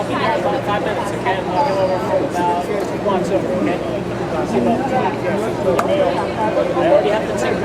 I'll be there in about 5 minutes, okay? I'll go over for about 1 so okay? See about I already have the ticket.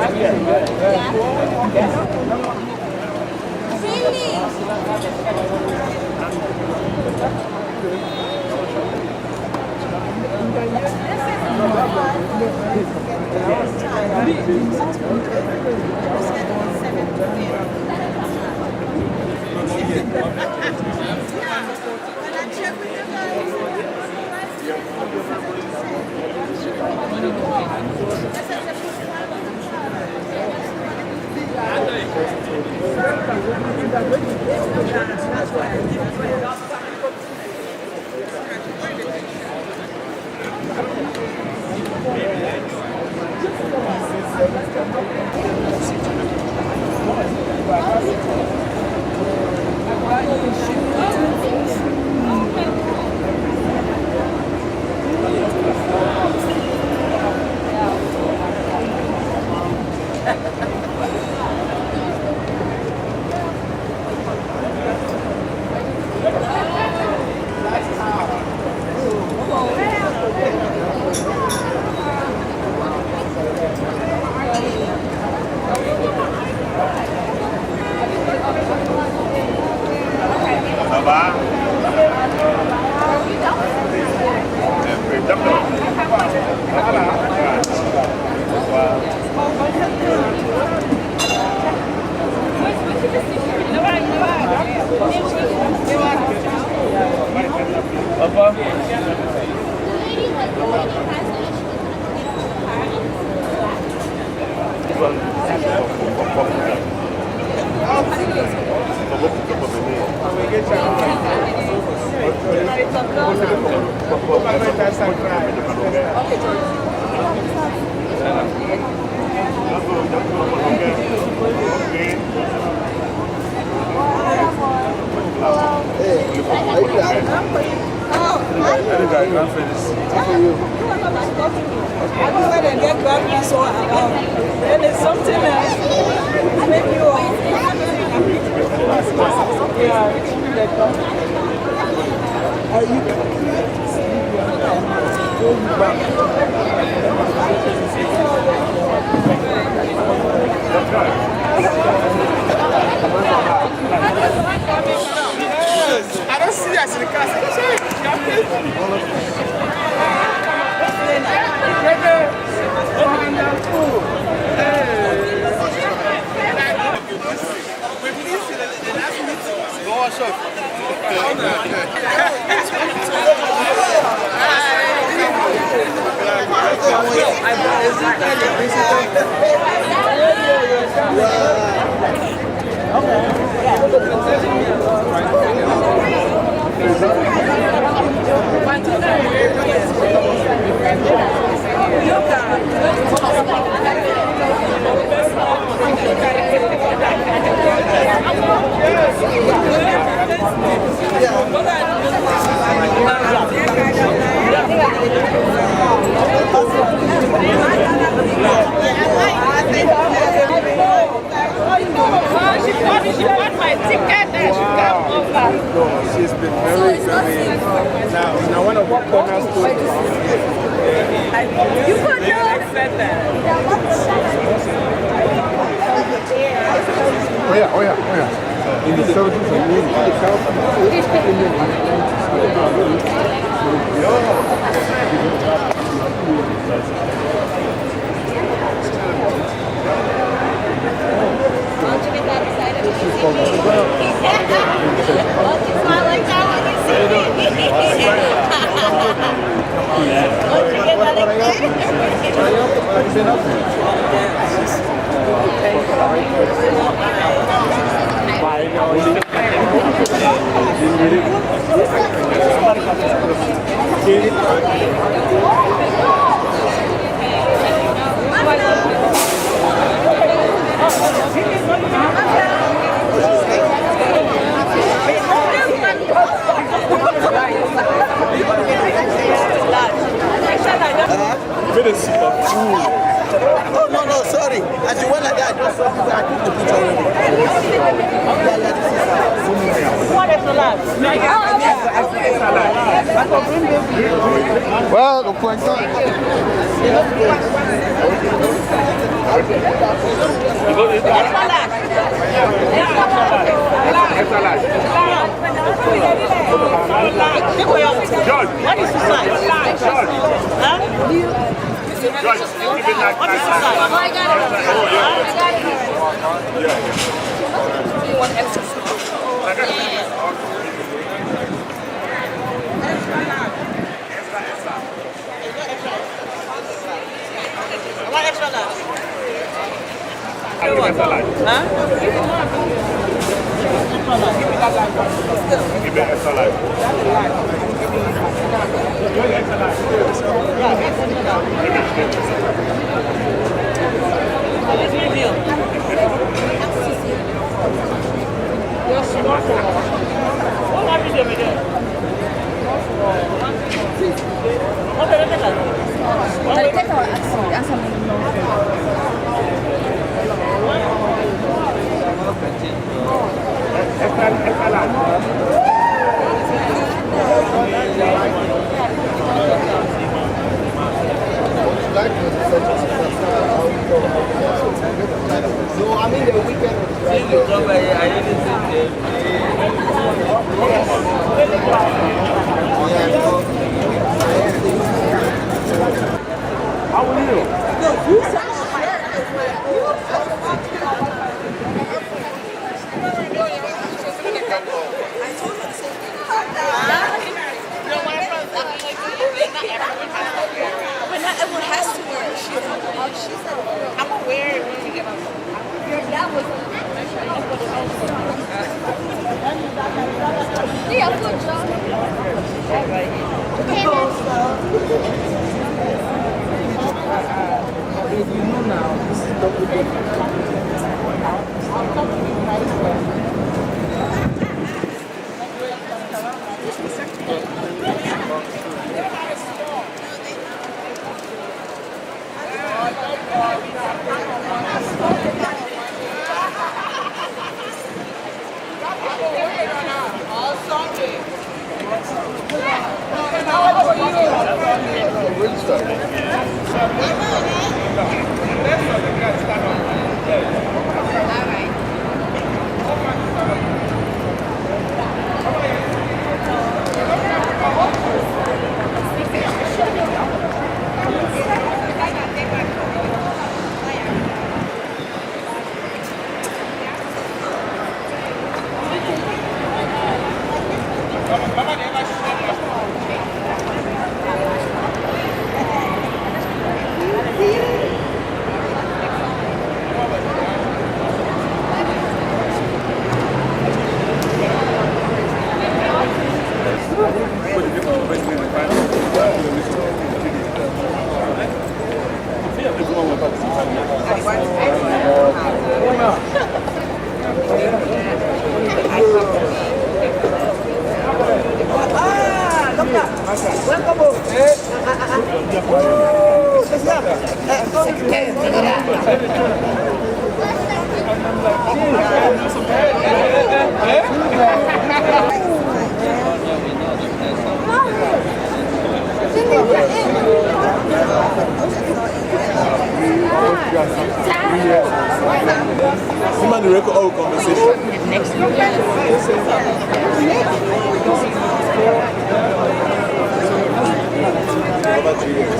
Good. Super cool. Oh, no, sorry. As you went like that, I just saw you. I took the picture already. What is the last? Well, the point George, what is the size? George, huh? George, what is the size? Oh, I got it. Yeah. You want extra soup? I want extra large. Huh? Give me extra large. Let's review. What happened over there? Okay, let's take that. So, I mean, the weekend. How are you? Everyone has to wear it. I'm gonna wear it when we get on. Yeah, good job. You know now, this is double Human record all conversation. Over 3 years.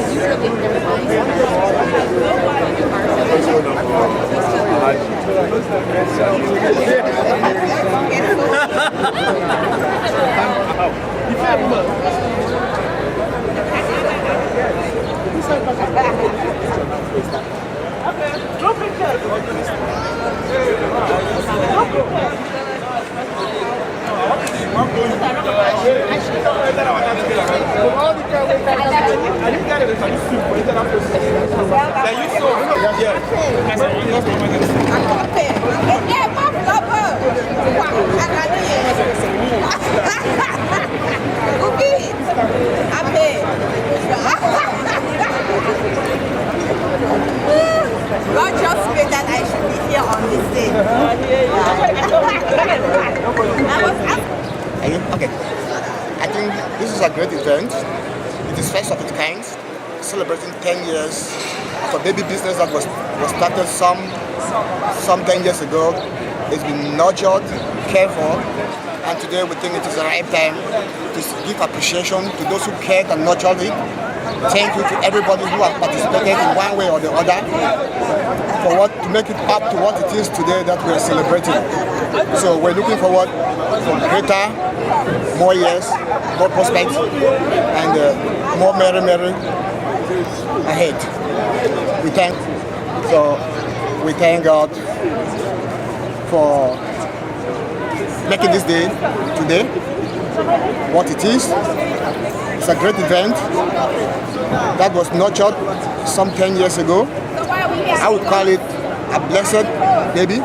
I God just made that I should be here on this day. I was Are you? Okay. I think this is a great event. It is first of its kind, celebrating 10 years of a baby business that was started some 10 years ago. It's been nurtured, cared for, and today we think it is the right time to give appreciation to those who cared and nurtured it. Thank you to everybody who has participated in one way or the other to make it up to what it is today that we are celebrating. So we're looking forward for greater, more years, more prospects, and more merry ahead. We thank God for making this day today what it is. It's a great event that was nurtured some 10 years ago. I would call it a blessed baby.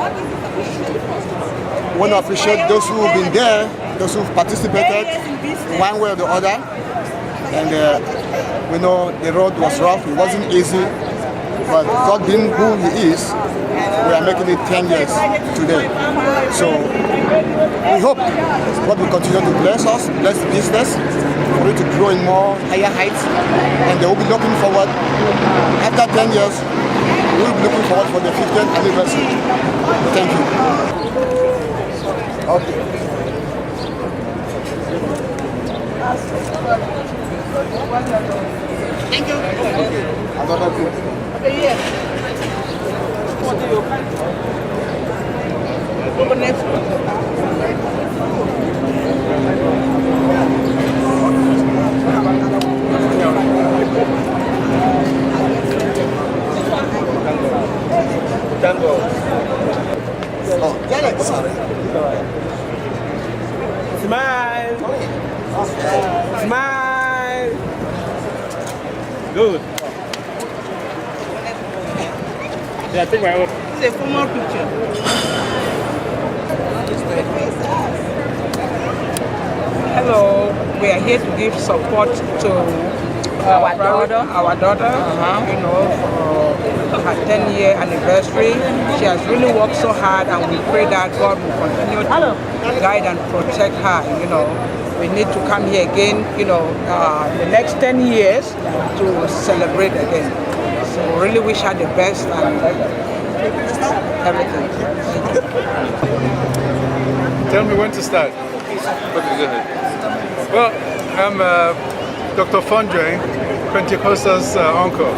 We want to appreciate those who have been there, those who have participated one way or the other. And we know the road was rough, it wasn't easy, but God being who He is, we are making it 10 years today. So we hope God will continue to bless us, bless the business, for it to grow in more higher heights, and they will be looking forward, after 10 years, we will be looking forward for the 50th anniversary. Thank you. Okay. Thank you. Another good. Oh, Janet, sorry. Smile. Smile. Good. Yeah, take my own. It's a formal picture. Hello, we are here to give support to our daughter, you know, for her 10-year anniversary. She has really worked so hard, and we pray that God will continue to guide and protect her, you know. We need to come here again, you know, the next 10 years to celebrate again. So really wish her the best and everything. Tell me when to start. Okay, go ahead. Well, I'm Dr. Fondre, Pentecostal's uncle.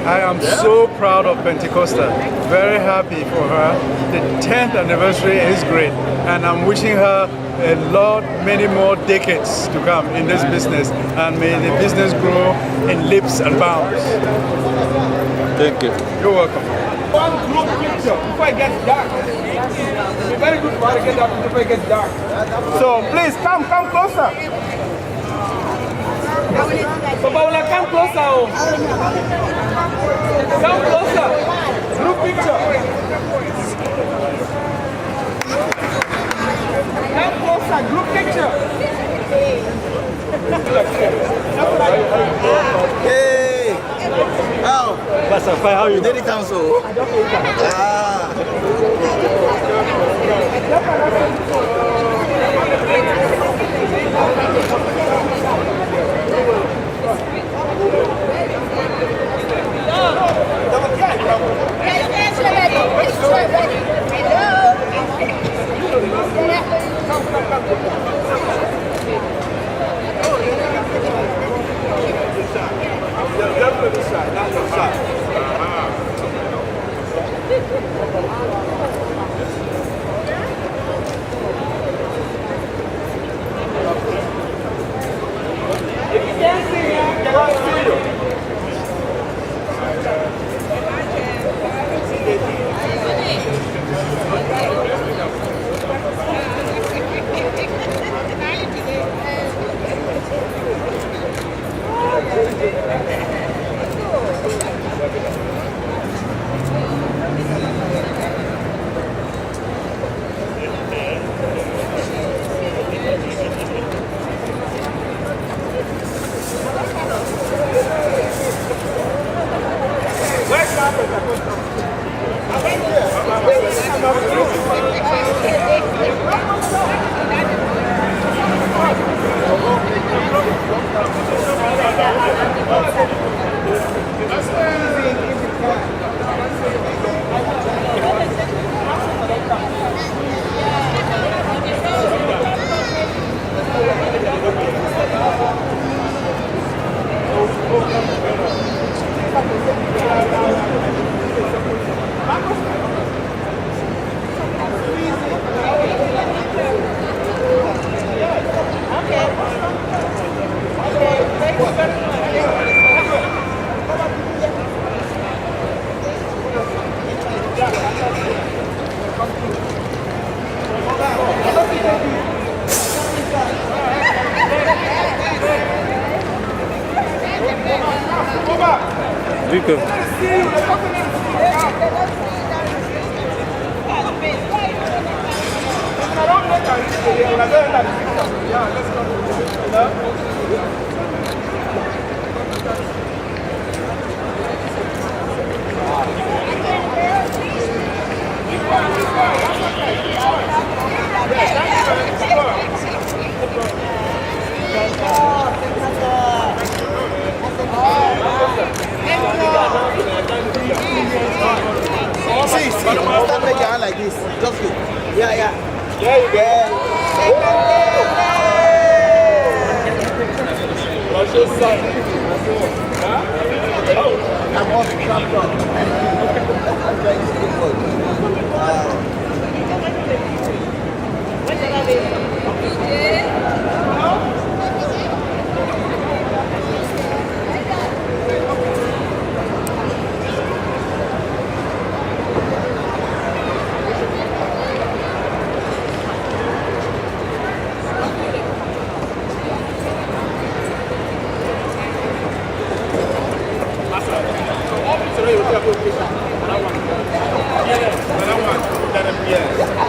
I am so proud of Pentecostal. Very happy for her. The 10th anniversary is great, and I'm wishing her a lot, many more decades to come in this business, and may the business grow in leaps and bounds. Thank you. You're welcome. One group picture before it gets dark. It's very good for her to get up before it gets dark. So please come closer. Paula, come closer. Come closer. Group picture. Come closer. Group picture. Hey! Oh! Pastor, how are you? You did it council. Ah! Rico. See, stand make your hand like this. Just go. Yeah. There you go. What's your sign? I'm off the tractor.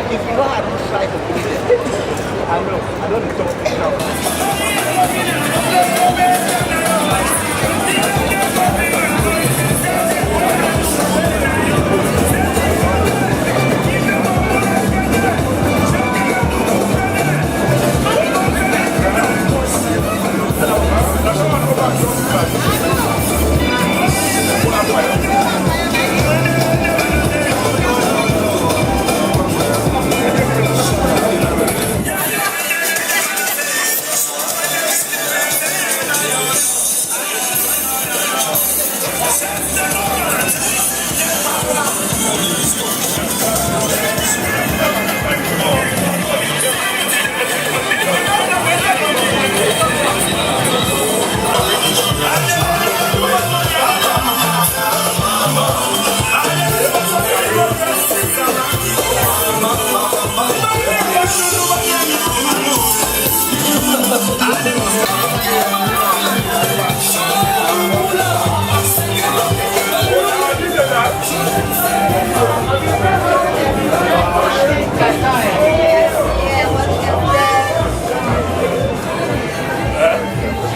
If you know how to try to put it, I know. I don't talk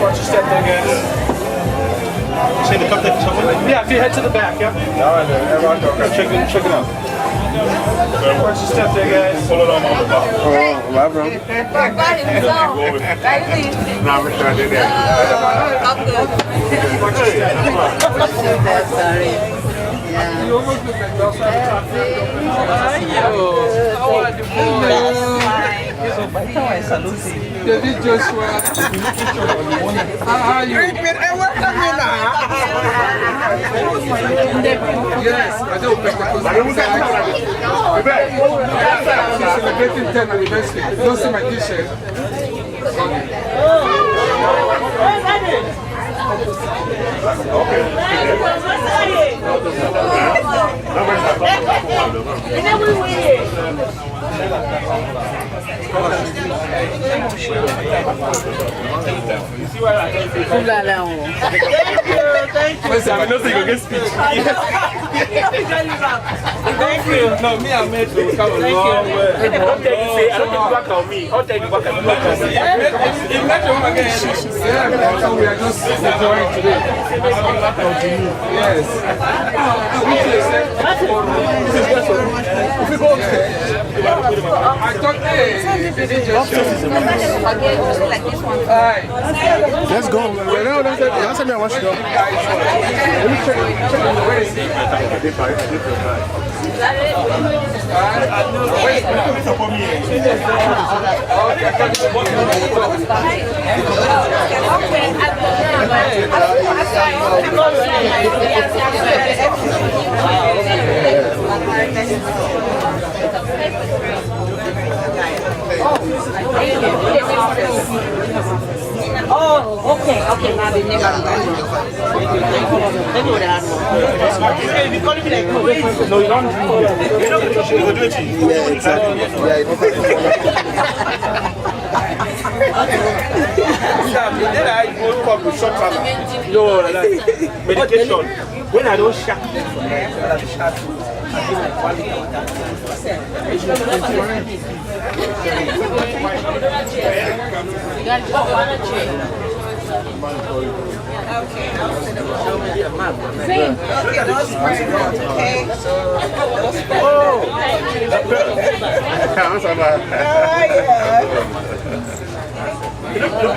Watch your step there, guys. Say the cup that something? Yeah, if you head to the back, yeah. Check it out. Watch your step there, guys. Pull it on the back. Oh, my bro. Nah, we're trying to do that. Watch your step. You almost look like How are the David Joshua. How are you? Yes, I don't celebrating 10th anniversary. Don't see my t-shirt. Thank you. Thank you. No, me and Mate will come a long way. Don't take you say, I don't think you work on me. I'll take you back and work on me. You met him again. Yeah, so we are just enjoying today. Yes. I thought, hey, Let's go. That's me. I want to go. let me check where is he? Oh, okay, now they never No, you don't. Yeah, exactly. Then I go up with short time. No, like medication. When I don't shock,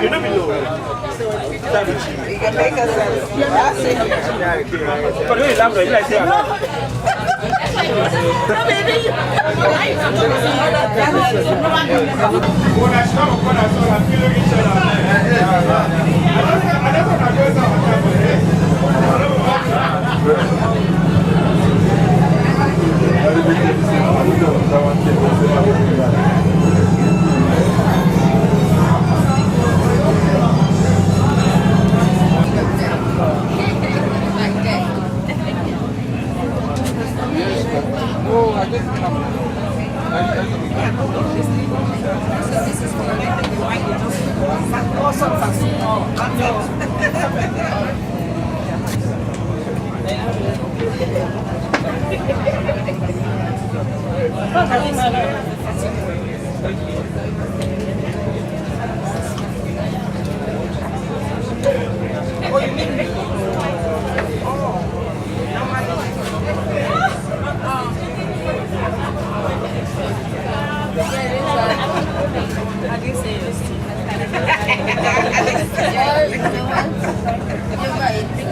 you know below. You can make us But when you laugh, you like say I'm not. When I stop, when I saw, I'm feeling each other.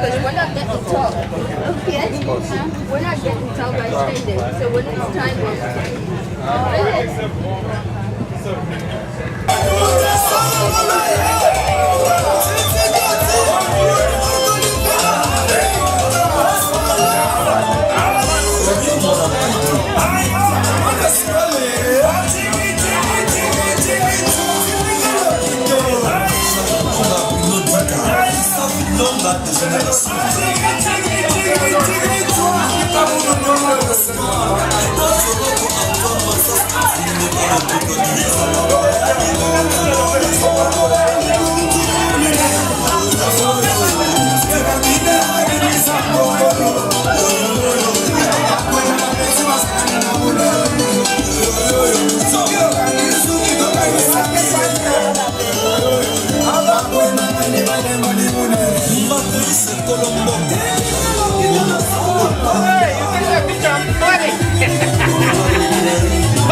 Because we're not getting tall. Okay? We're not getting tall by standing. So when it's time,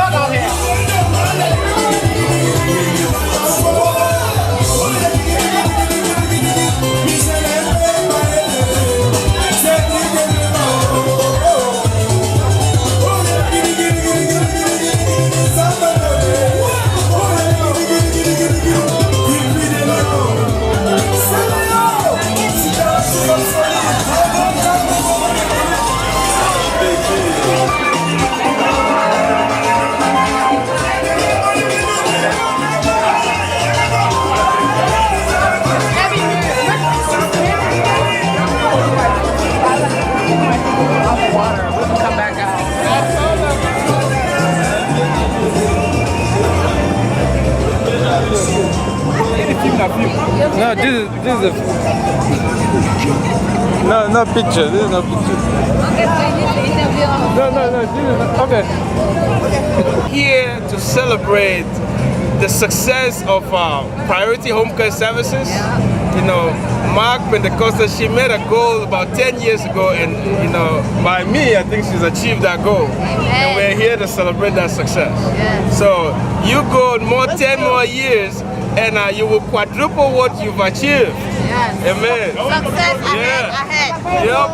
Hold on here. No, this is a... No picture. This is no picture. Okay, so you need to interview her. No. This is okay. Here to celebrate the success of Priority Home Care Services. You know, Mark Pentecostal, she made a goal about 10 years ago, and you know, by me, I think she's achieved that goal. And we're here to celebrate that success. So you go 10 more years, and you will quadruple what you've achieved. Amen. Success ahead. Yep.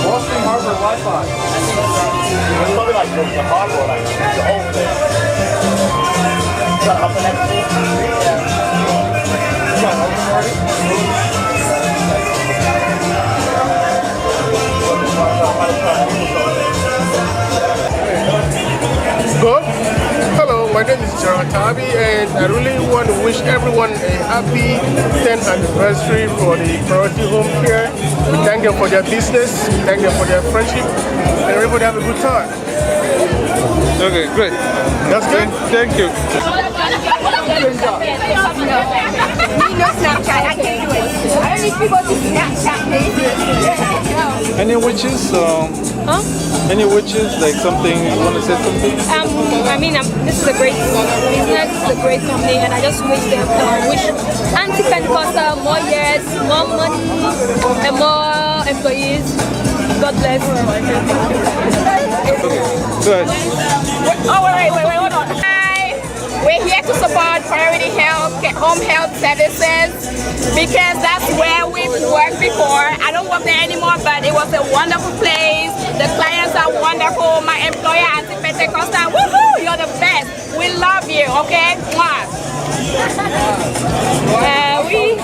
Boston Harbor Wi-Fi. It's probably like the harbor, like the old thing. Is that up the next week? You got home party? Good. Hello, my name is Gerard Tabi, and I really want to wish everyone a happy 10th anniversary for the Priority Home Care. We thank them for their business, thank them for their friendship, and everybody have a good time. Okay, great. That's good. Thank you. Me no Snapchat, I can't do it. I don't need people to Snapchat me. Any wishes? Any wishes? Like something you want to say something? I mean, this is a great business, it's a great company, and I just wish them, wish Auntie Pentecostal more years, more money, and more employees. God bless. Good. Oh, wait, hold on. Hi. We're here to support Priority Home Health Services because that's where we've worked before. I don't work there anymore, but it was a wonderful place. The clients are wonderful. My employer, Auntie Pentecostal, woohoo, you're the best. We love you, okay? Mwah. Oui,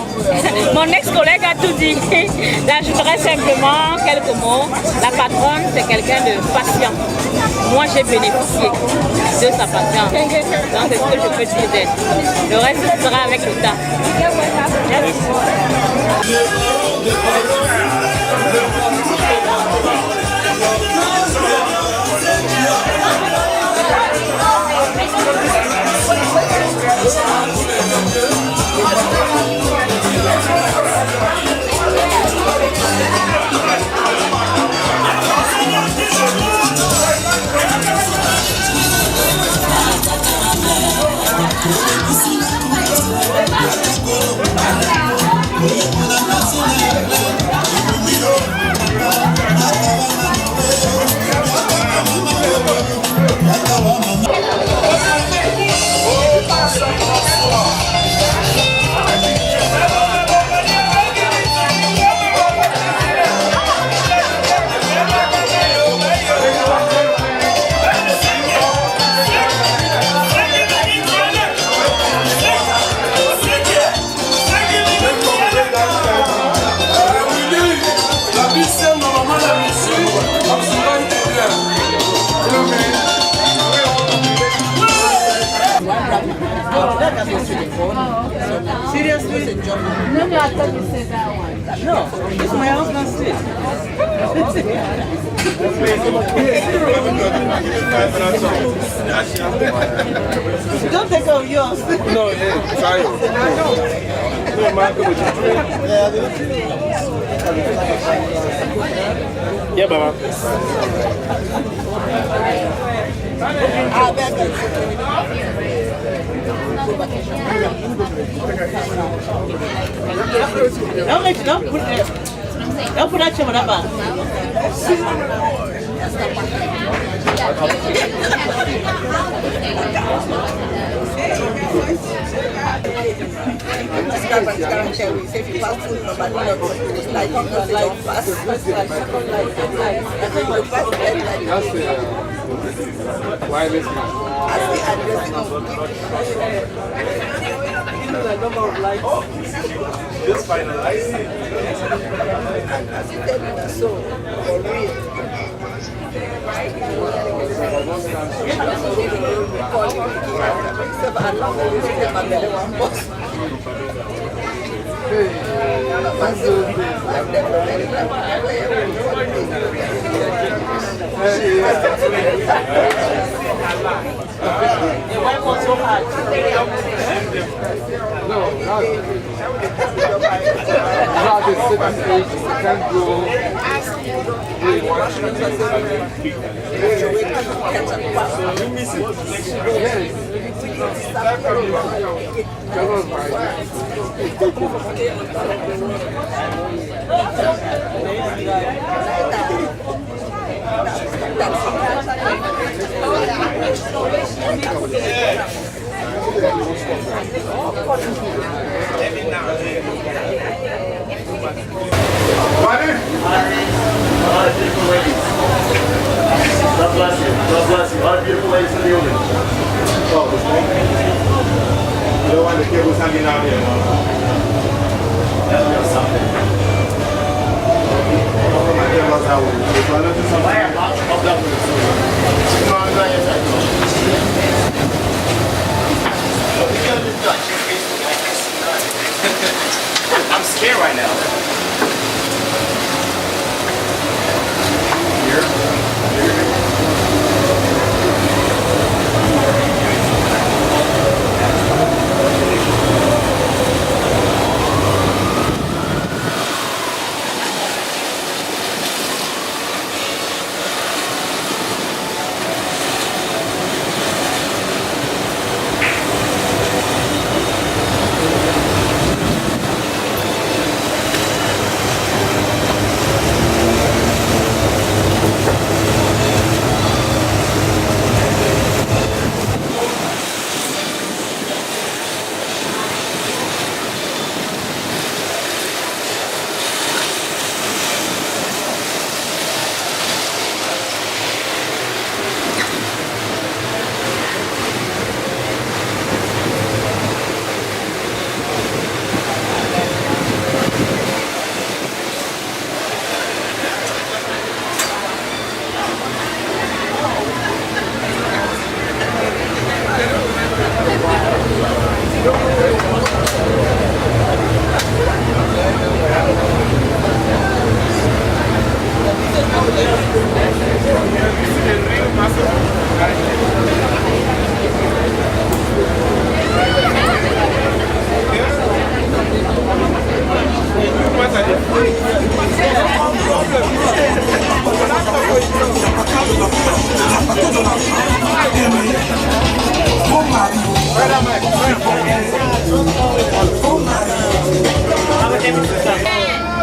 mon ex-collègue a tout dit. J'ajouterais simplement quelques mots. La patronne, c'est quelqu'un de patient. Moi, j'ai bénéficié de sa patience. Donc, c'est ce que je peux dire d'elle. Le reste sera avec le temps. Seriously? No, I thought you said that one. No, it's my husband's seat. Don't take off yours. No, yeah, try it. No, Marco, would you drink? Yeah, Baba. Don't put that chair on that bar. Wireless man. Just finalized. The wife was so hard. God bless you. God bless you. All the beautiful ladies in the audience. Oh, you don't want the cables hanging out here, no? That's something. I'm scared right now.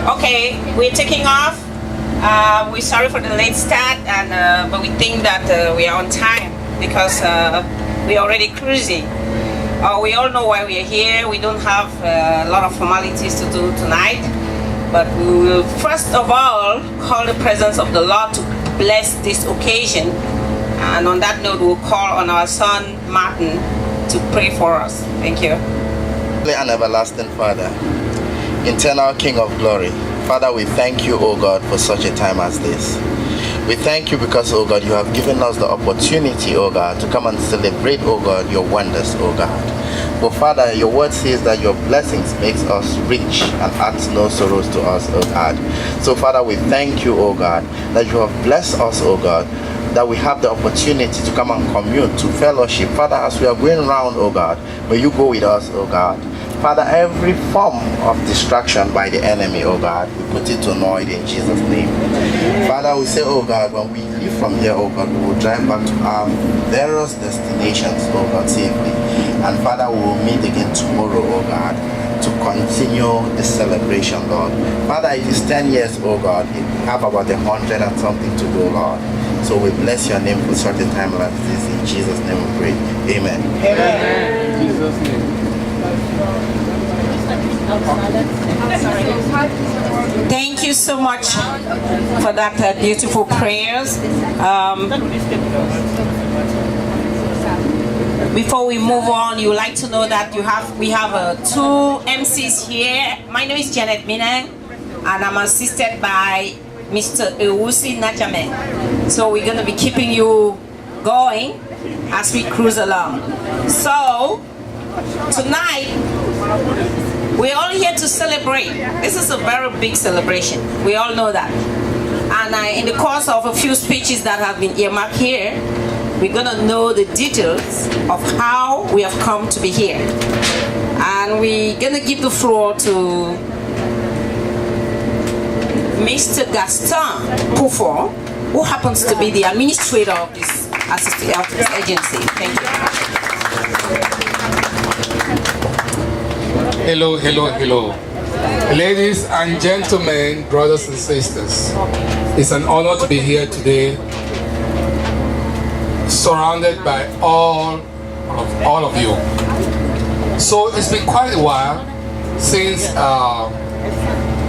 Okay, we're taking off. We're sorry for the late start, and but we think that we are on time because we're already cruising. We all know why we are here. We don't have a lot of formalities to do tonight, but we will first of all call the presence of the Lord to bless this occasion. And on that note, we'll call on our son Martin to pray for us. Thank you. And everlasting Father, eternal King of glory, Father, we thank you, O God, for such a time as this. We thank you because, O God, you have given us the opportunity, O God, to come and celebrate, O God, your wonders, O God. For Father, your word says that your blessings makes us rich and adds no sorrows to us, O God. So Father, we thank you, O God, that you have blessed us, O God, that we have the opportunity to come and commune, to fellowship. Father, as we are going round, O God, may you go with us, O God. Father, every form of distraction by the enemy, oh God, we put it to noise in Jesus' name. Father, we say, oh God, when we leave from here, oh God, we will drive back to our various destinations, oh God, safely. And Father, we will meet again tomorrow, oh God, to continue the celebration, Lord. Father, it is 10 years, oh God, we have about 100 and something to go, Lord. So we bless your name for such a time like this. In Jesus' name we pray. Amen. Amen. In Jesus' name. Thank you so much for that beautiful prayers. Before we move on, you would like to know that we have two MCs here. My name is Janet Minang, and I'm assisted by Mr. Ewusi Najame. So we're going to be keeping you going as we cruise along. So tonight, we're all here to celebrate. This is a very big celebration. We all know that. And in the course of a few speeches that have been earmarked here, we're going to know the details of how we have come to be here. And we're going to give the floor to Mr. Gaston Pufo, who happens to be the administrator of this agency. Thank you. Hello, hello, hello. Ladies and gentlemen, brothers and sisters, it's an honor to be here today, surrounded by all of you. So it's been quite a while since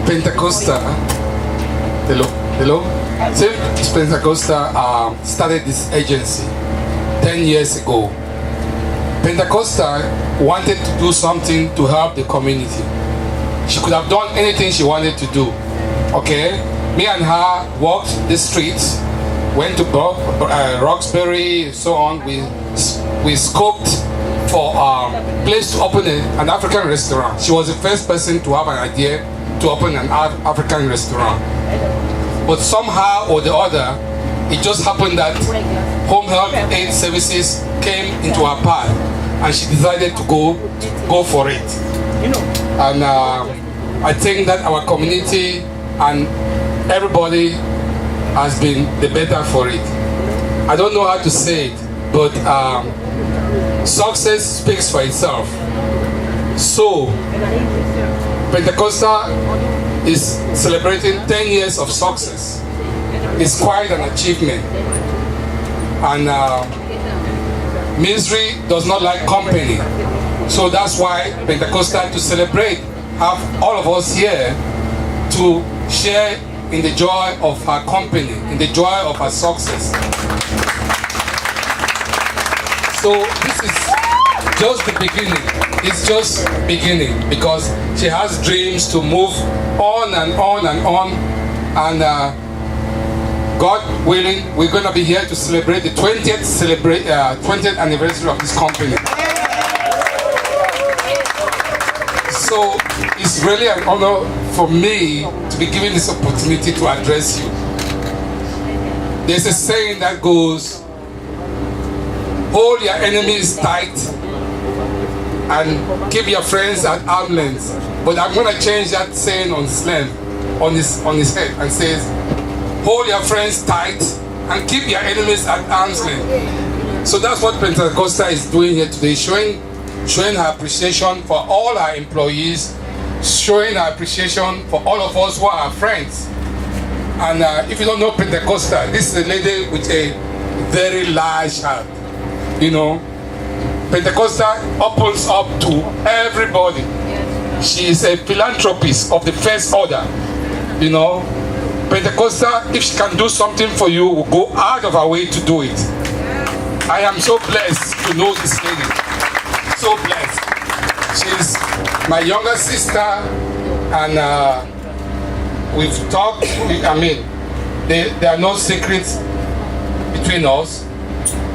Pentecostal, since Pentecostal started this agency 10 years ago. Pentecostal wanted to do something to help the community. She could have done anything she wanted to do. Okay? Me and her walked the streets, went to Roxbury, so on. We scoped for a place to open an African restaurant. She was the first person to have an idea to open an African restaurant. But somehow or the other, it just happened that home health aid services came into her path, and she decided to go for it. And I think that our community and everybody has been the better for it. I don't know how to say it, but success speaks for itself. So, Pentecostal is celebrating 10 years of success. It's quite an achievement. And misery does not like company. So that's why Pentecostal, to celebrate, have all of us here to share in the joy of her company, in the joy of her success. So this is just the beginning. It's just beginning, because she has dreams to move on and on and on. And God willing, we're going to be here to celebrate the 20th anniversary of this company. So it's really an honor for me to be given this opportunity to address you. There's a saying that goes, hold your enemies tight and keep your friends at arm's length. But I'm going to change that saying on slang, on his head, and says, hold your friends tight and keep your enemies at arm's length. So that's what Pentecostal is doing here today, showing her appreciation for all our employees, showing her appreciation for all of us who are our friends. And if you don't know Pentecostal, this is a lady with a very large heart. You know, Pentecostal opens up to everybody. She is a philanthropist of the first order. You know, Pentecostal, if she can do something for you, will go out of her way to do it. I am so blessed to know this lady. So blessed. She's my younger sister, and we've talked. I mean, there are no secrets between us,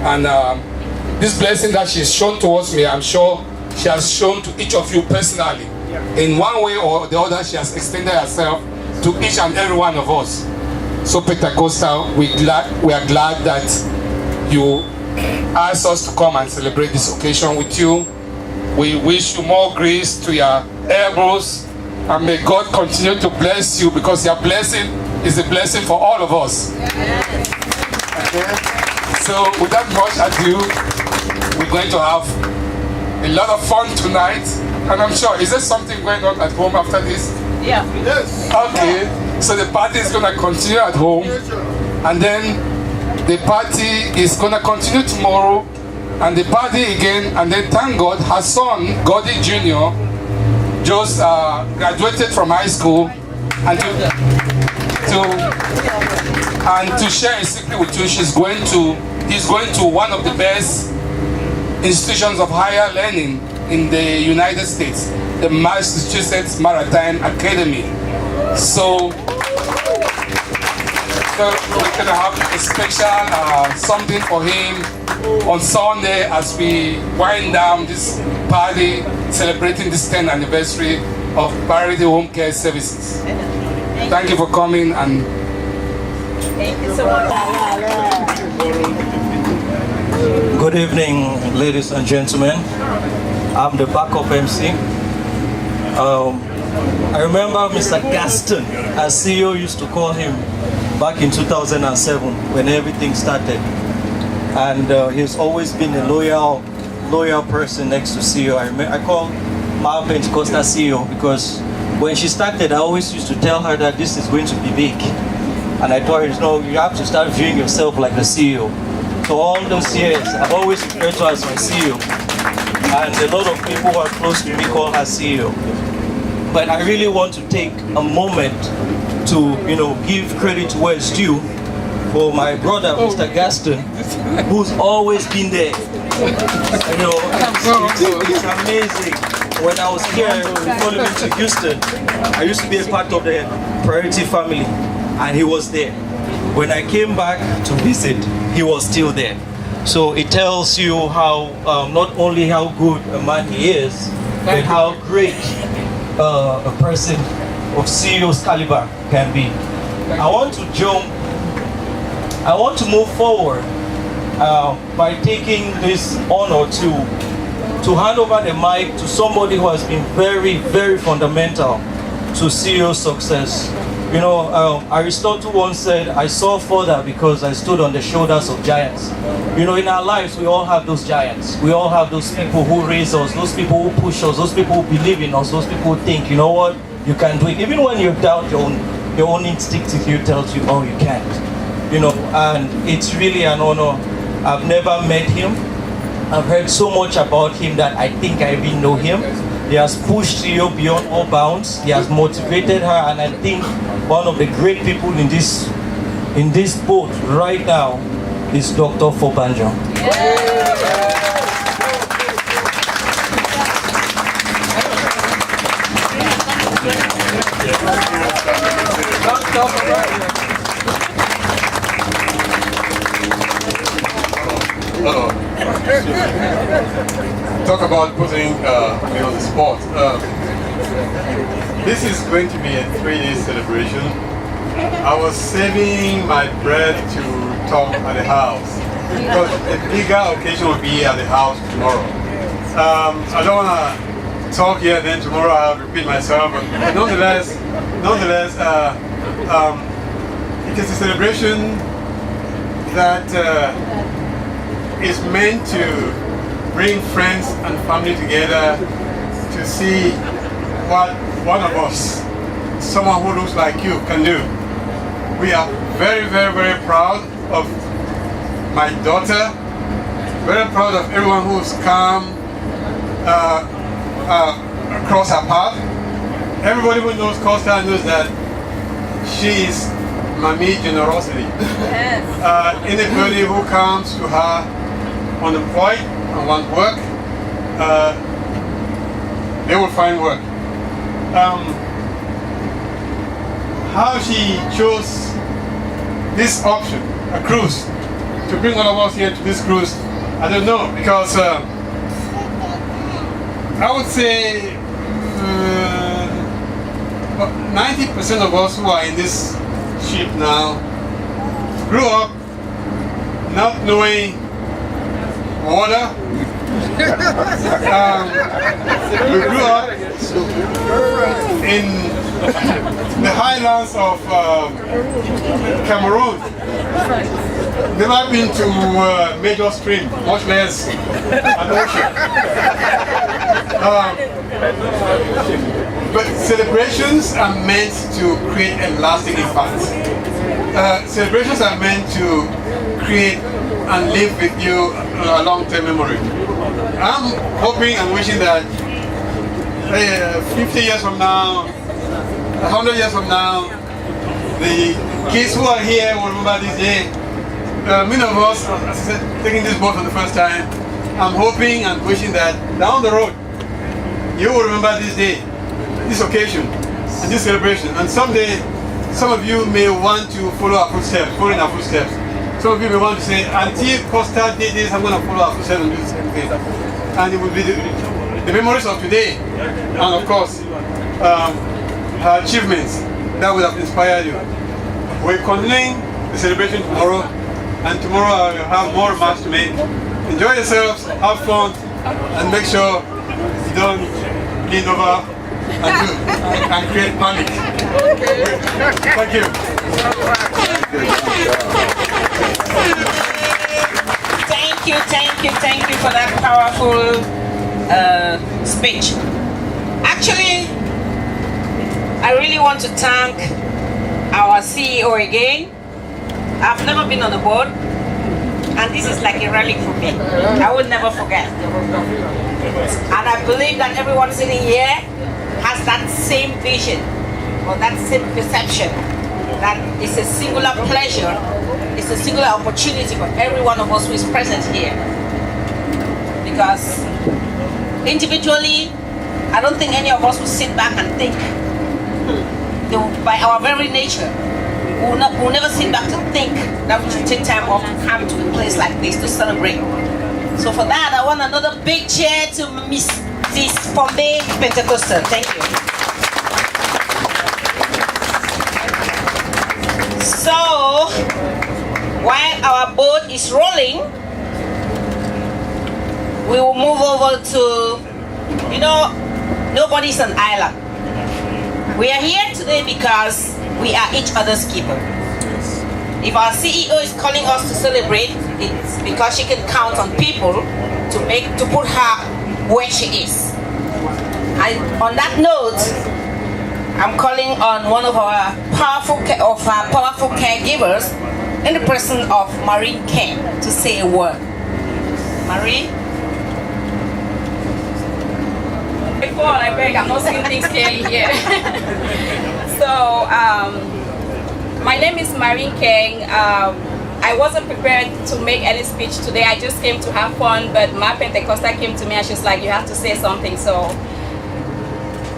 and this blessing that she's shown towards me, I'm sure she has shown to each of you personally. In one way or the other, she has extended herself to each and every one of us. So Pentecostal, we are glad that you asked us to come and celebrate this occasion with you. We wish you more grace to your elbows, and may God continue to bless you, because your blessing is a blessing for all of us. Okay? So without much ado, we're going to have a lot of fun tonight, and I'm sure, is there something going on at home after this? Yeah. Yes. Okay. So the party is going to continue at home, and then the party is going to continue tomorrow, and the party again, and then thank God, her son, Gordy Jr., just graduated from high school, and to share a secret with you, he's going to one of the best institutions of higher learning in the United States, the Massachusetts Maritime Academy. So we're going to have a special something for him on Sunday as we wind down this party celebrating this 10th anniversary of Priority Home Care Services. Thank you for coming, and thank you so much. Good evening, ladies and gentlemen. I'm the backup MC. I remember Mr. Gaston, as CEO used to call him, back in 2007 when everything started. And he's always been a loyal person next to CEO. I call my Pentecostal CEO because when she started, I always used to tell her that this is going to be big. And I told her, no, you have to start viewing yourself like the CEO. So all those years, I've always referred to her as my CEO. And a lot of people who are close to me call her CEO. But I really want to take a moment to, give credit where it's due for my brother, Mr. Gaston, who's always been there. It's amazing. When I was here before moving to Houston, I used to be a part of the Priority family, and he was there. When I came back to visit, he was still there. So it tells you how, not only how good a man he is, but how great a person of CEO's caliber can be. I want to move forward by taking this honor to hand over the mic to somebody who has been very, very fundamental to CEO's success. Aristotle once said, I saw further because I stood on the shoulders of giants. In our lives, we all have those giants. We all have those people who raise us, those people who push us, those people who believe in us, those people who think, you know what, you can do it. Even when you doubt your own instinct if you tells you, oh, you can't. And it's really an honor. I've never met him. I've heard so much about him that I think I even know him. He has pushed CEO beyond all bounds. He has motivated her, and I think one of the great people in this boat right now is Dr. Fobanjo. Talk about putting me on the spot. This is going to be a 3-day celebration. I was saving my breath to talk at the house because a bigger occasion will be at the house tomorrow. I don't want to talk here, then tomorrow I'll repeat myself. But nonetheless, it is a celebration that is meant to bring friends and family together to see what one of us, someone who looks like you, can do. We are very, very, very proud of my daughter, very proud of everyone who's come across her path. Everybody who knows Costa knows that she is Mami Generosity. Yes. Anybody who comes to her unemployed and want work, they will find work. How she chose this option, a cruise, to bring all of us here to this cruise, I don't know, because I would say 90% of us who are in this ship now grew up not knowing water. We grew up in the highlands of Cameroon. Never been to major stream, much less an ocean. But celebrations are meant to create a lasting impact. Celebrations are meant to create and live with you a long-term memory. I'm hoping and wishing that 50 years from now, 100 years from now, the kids who are here will remember this day. Many of us, as I said, taking this boat for the first time, I'm hoping and wishing that down the road, you will remember this day, this occasion, and this celebration. And someday, some of you may want to follow our footsteps, follow in our footsteps. Some of you may want to say, until Costa did this, I'm going to follow our footsteps and do the same thing. And it will be the memories of today, and of course, her achievements that will have inspired you. We're continuing the celebration tomorrow, and tomorrow I will have more remarks to make. Enjoy yourselves, have fun, and make sure you don't lean over and create panic. Thank you. Thank you for that powerful speech. Actually, I really want to thank our CEO again. I've never been on the board, and this is like a relic for me. I will never forget. And I believe that everyone sitting here has that same vision or that same perception that it's a singular pleasure, it's a singular opportunity for every one of us who is present here. Because individually, I don't think any of us will sit back and think. By our very nature, we'll never sit back to think that we should take time off to come to a place like this to celebrate. So for that, I want another big cheer to Mrs. Pombe Pentecostal. Thank you. So, while our boat is rolling, we will move over to, nobody's an island. We are here today because we are each other's keeper. If our CEO is calling us to celebrate, it's because she can count on people to put her where she is. And on that note, I'm calling on one of our powerful caregivers in the person of Marie King to say a word. Marie? Before I beg, I'm not seeing things clearly here. So, my name is Marie King. I wasn't prepared to make any speech today. I just came to have fun, but Ma Pentecostal came to me and she's like, you have to say something. So,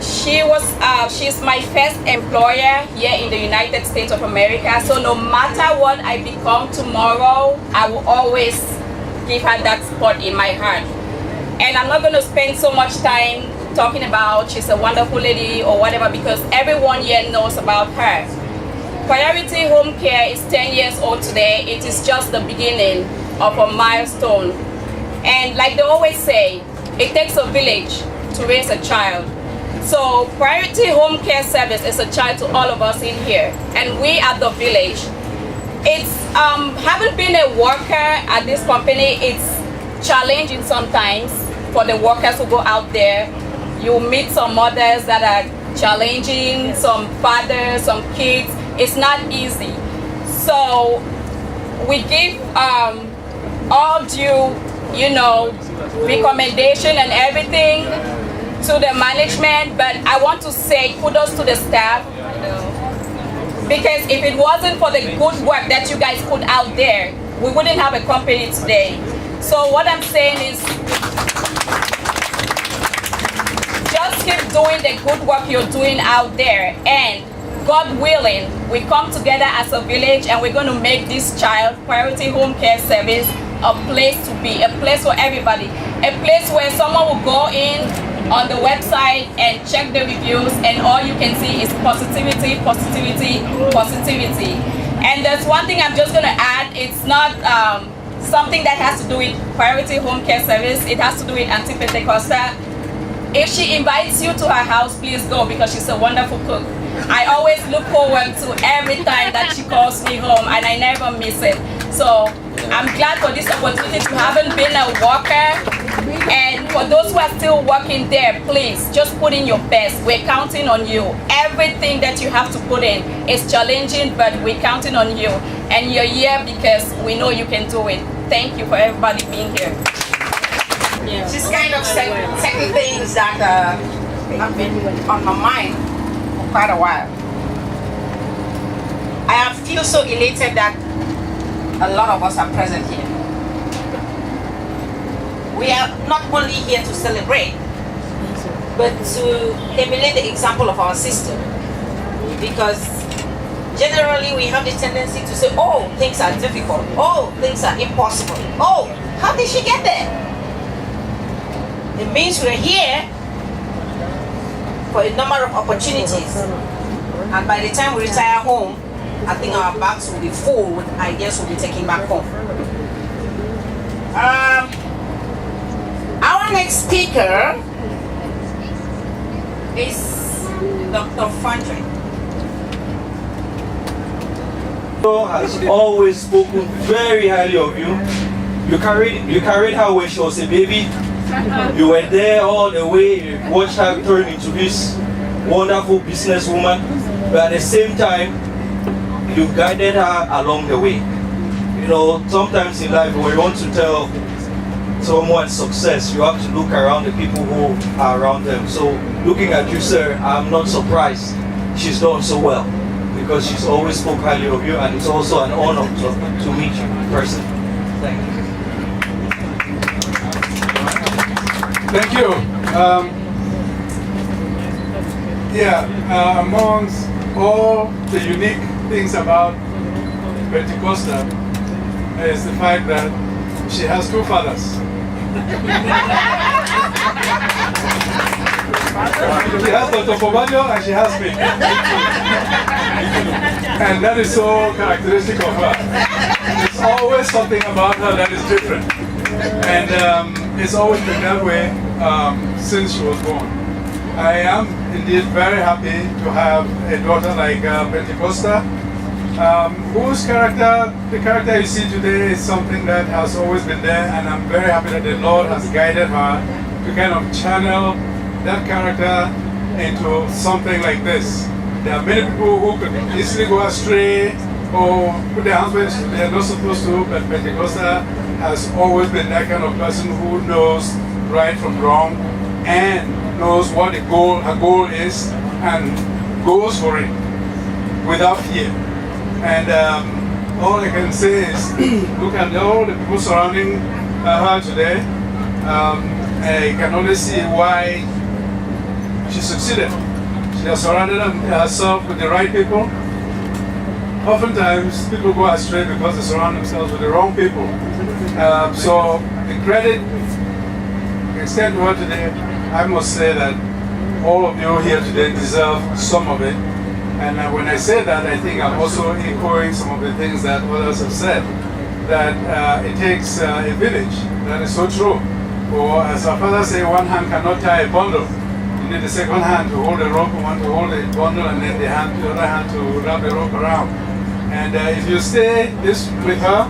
she's my first employer here in the United States of America. So no matter what I become tomorrow, I will always give her that spot in my heart. And I'm not going to spend so much time talking about she's a wonderful lady or whatever, because everyone here knows about her. Priority Home Care is 10 years old today. It is just the beginning of a milestone. And like they always say, it takes a village to raise a child. So Priority Home Care Service is a child to all of us in here, and we at the village. It's having been a worker at this company, it's challenging sometimes for the workers who go out there. You meet some mothers that are challenging, some fathers, some kids. It's not easy. So we give all due, recommendation and everything to the management, but I want to say kudos to the staff, because if it wasn't for the good work that you guys put out there, we wouldn't have a company today. So what I'm saying is, just keep doing the good work you're doing out there, and God willing, we come together as a village and we're going to make this child Priority Home Care Service a place to be, a place for everybody, a place where someone will go in on the website and check the reviews, and all you can see is positivity, positivity, positivity. And there's one thing I'm just going to add. It's not something that has to do with Priority Home Care Service. It has to do with Auntie Pentecostal. If she invites you to her house, please go, because she's a wonderful cook. I always look forward to every time that she calls me home, and I never miss it. So I'm glad for this opportunity to haven't been a worker. And for those who are still working there, please just put in your best. We're counting on you. Everything that you have to put in is challenging, but we're counting on you. And you're here because we know you can do it. Thank you for everybody being here. Yeah. Just kind of second things that have been on my mind for quite a while. I feel so elated that a lot of us are present here. we are not only here to celebrate, but to emulate the example of our sister. Because generally we have the tendency to say, oh, things are difficult. Oh, things are impossible. Oh, how did she get there? It means we're here for a number of opportunities. And by the time we retire home, I think our bags will be full with ideas we'll be taking back home. Our next speaker is Dr. Fondre. Has always spoken very highly of you. You carried her when she was a baby. You were there all the way. You watched her turn into this wonderful businesswoman. But at the same time, you guided her along the way. You know, sometimes in life when you want to tell someone's success, you have to look around the people who are around them. So looking at you, sir, I'm not surprised she's done so well, because she's always spoke highly of you, and it's also an honor to meet you in person. Thank you. Thank you. Amongst all the unique things about Pentecostal is the fact that she has two fathers. She has Dr. Fobadio and she has me. And that is so characteristic of her. There's always something about her that is different. And it's always been that way since she was born. I am indeed very happy to have a daughter like Pentecosta, whose character, the character you see today, is something that has always been there, and I'm very happy that the Lord has guided her to kind of channel that character into something like this. There are many people who could easily go astray or put their hands where they are not supposed to, but Pentecosta has always been that kind of person who knows right from wrong and knows what her goal is, and goes for it without fear. And all I can say is, look at all the people surrounding her today. I can only see why she succeeded. She has surrounded herself with the right people. Oftentimes, people go astray because they surround themselves with the wrong people. So the credit extend to her today. I must say that all of you here today deserve some of it. And when I say that, I think I'm also echoing some of the things that others have said. That it takes a village. That is so true. Or as our father say, one hand cannot tie a bundle. You need the second hand to hold the rope, one to hold the bundle, and then the other hand to wrap the rope around. And if you stay this with her,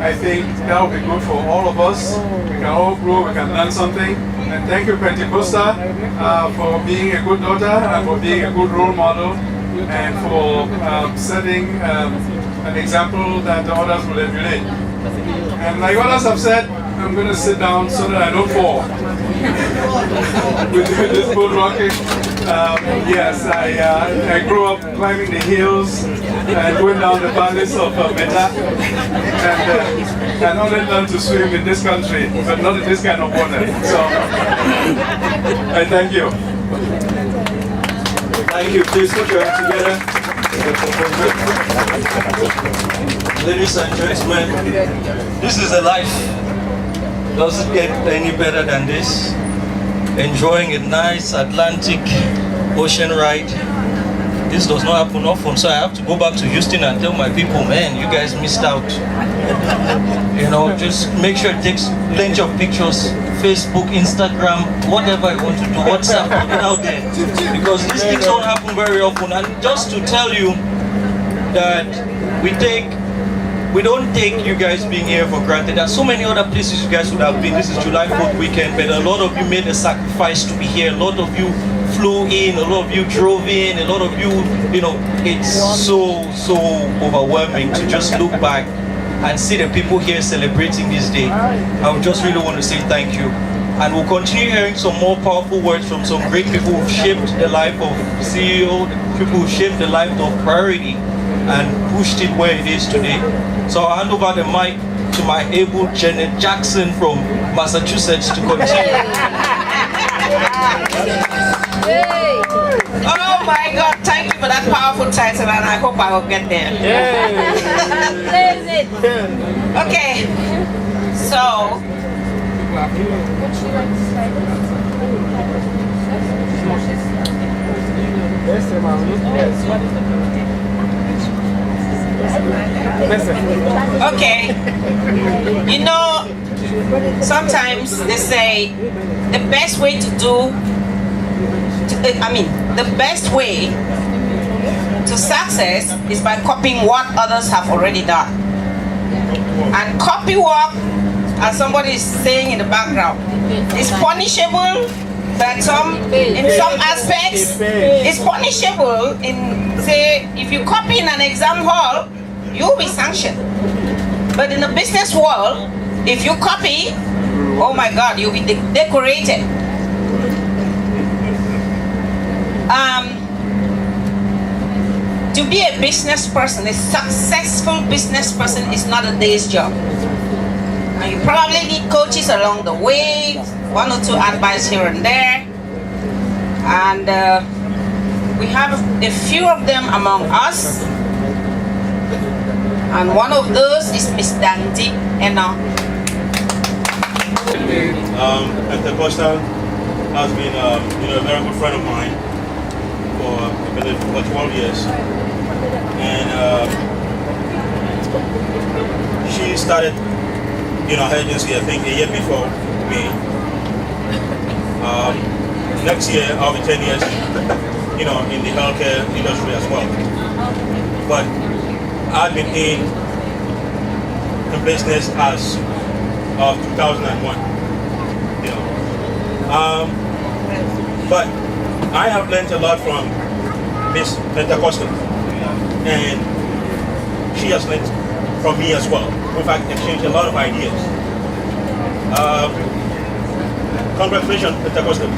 I think that will be good for all of us. We can all grow, we can learn something. And thank you, Pentecosta, for being a good daughter and for being a good role model, and for setting an example that the others will emulate. And like others have said, I'm going to sit down so that I don't fall. with this boat rocking. Yes, I grew up climbing the hills and going down the valleys of Meta, and only learned to swim in this country, but not in this kind of water. So, I thank you. Thank you. Please put your hands together. Ladies and gentlemen, this is a life. Doesn't get any better than this. Enjoying a nice Atlantic Ocean ride. This does not happen often, so I have to go back to Houston and tell my people, man, you guys missed out. You know, just make sure it takes plenty of pictures, Facebook, Instagram, whatever you want to do, WhatsApp, put it out there. Because these things don't happen very often. And just to tell you that we don't take you guys being here for granted. There are so many other places you guys would have been. This is July 4th weekend, but a lot of you made a sacrifice to be here. A lot of you flew in, a lot of you drove in, a lot of you, you know, it's so overwhelming to just look back and see the people here celebrating this day. I would just really want to say thank you. And we'll continue hearing some more powerful words from some great people who've shaped the life of CEO, people who've shaped the life of Priority and pushed it where it is today. So I'll hand over the mic to my able Janet Jackson from Massachusetts to continue. Oh my God, thank you for that powerful title, and I hope I will get there. Okay, so okay, you know, sometimes they say the best way to do, the best way to success is by copying what others have already done. And copy work, as somebody is saying in the background, is punishable, but in some aspects, it's punishable in, say, if you copy in an exam hall, you'll be sanctioned. But in the business world, if you copy, oh my God, you'll be decorated. To be a business person, a successful business person is not a day's job. And you probably need coaches along the way, one or two advice here and there. And we have a few of them among us. And one of those is Miss Dandy Ena. Pentecostal has been a very good friend of mine for 12 years. And she started her agency, I think, a year before me. Next year, I'll be 10 years, in the healthcare industry as well. But I've been in business as of 2001, But I have learned a lot from Miss Pentecostal, and she has learned from me as well. In fact, exchanged a lot of ideas. Congratulations, Pentecostal.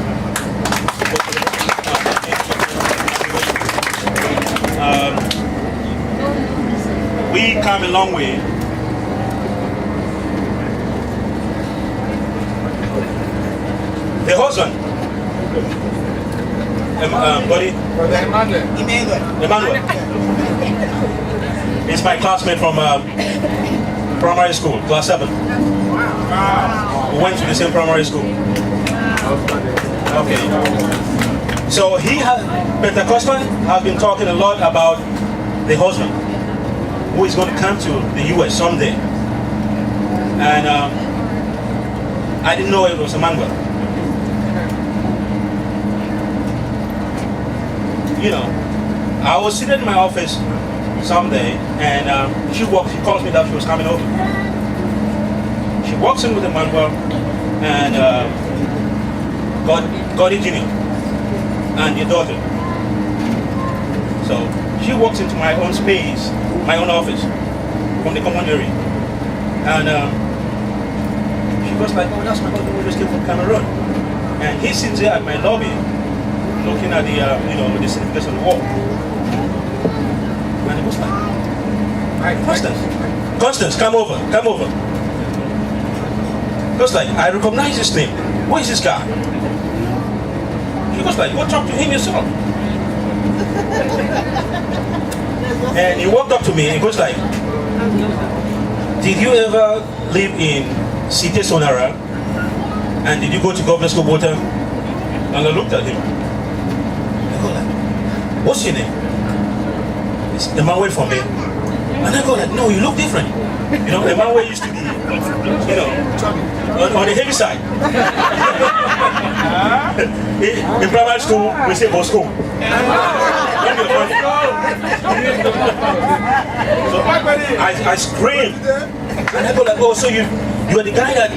We come a long way. The husband, buddy, Emmanuel, is my classmate from primary school, class 7. We went to the same primary school. Okay. So Pentecostal has been talking a lot about the husband who is going to come to the US someday. And I didn't know it was Emmanuel. I was sitting in my office someday, and she calls me that she was coming over. She walks in with Emmanuel and Gotti Jr. and your daughter. So she walks into my own space, my own office, from the common area. And she was like, oh, that's my husband who just came from Cameroon. And he sits there at my lobby, looking at the the certificates on the wall. And it was like, Constance, come over. He was like, I recognize this name. Who is this guy? He was like, go talk to him yourself. And he walked up to me and he was like, did you ever live in Cité Sonara? And did you go to Governor's Kubota? And I looked at him. I go like, what's your name? It's Emmanuel for me. And I go like, no, you look different. Emmanuel used to be, on the heavy side. In primary school, we say Bosco. So I screamed. And I go like, oh, so you are the guy that,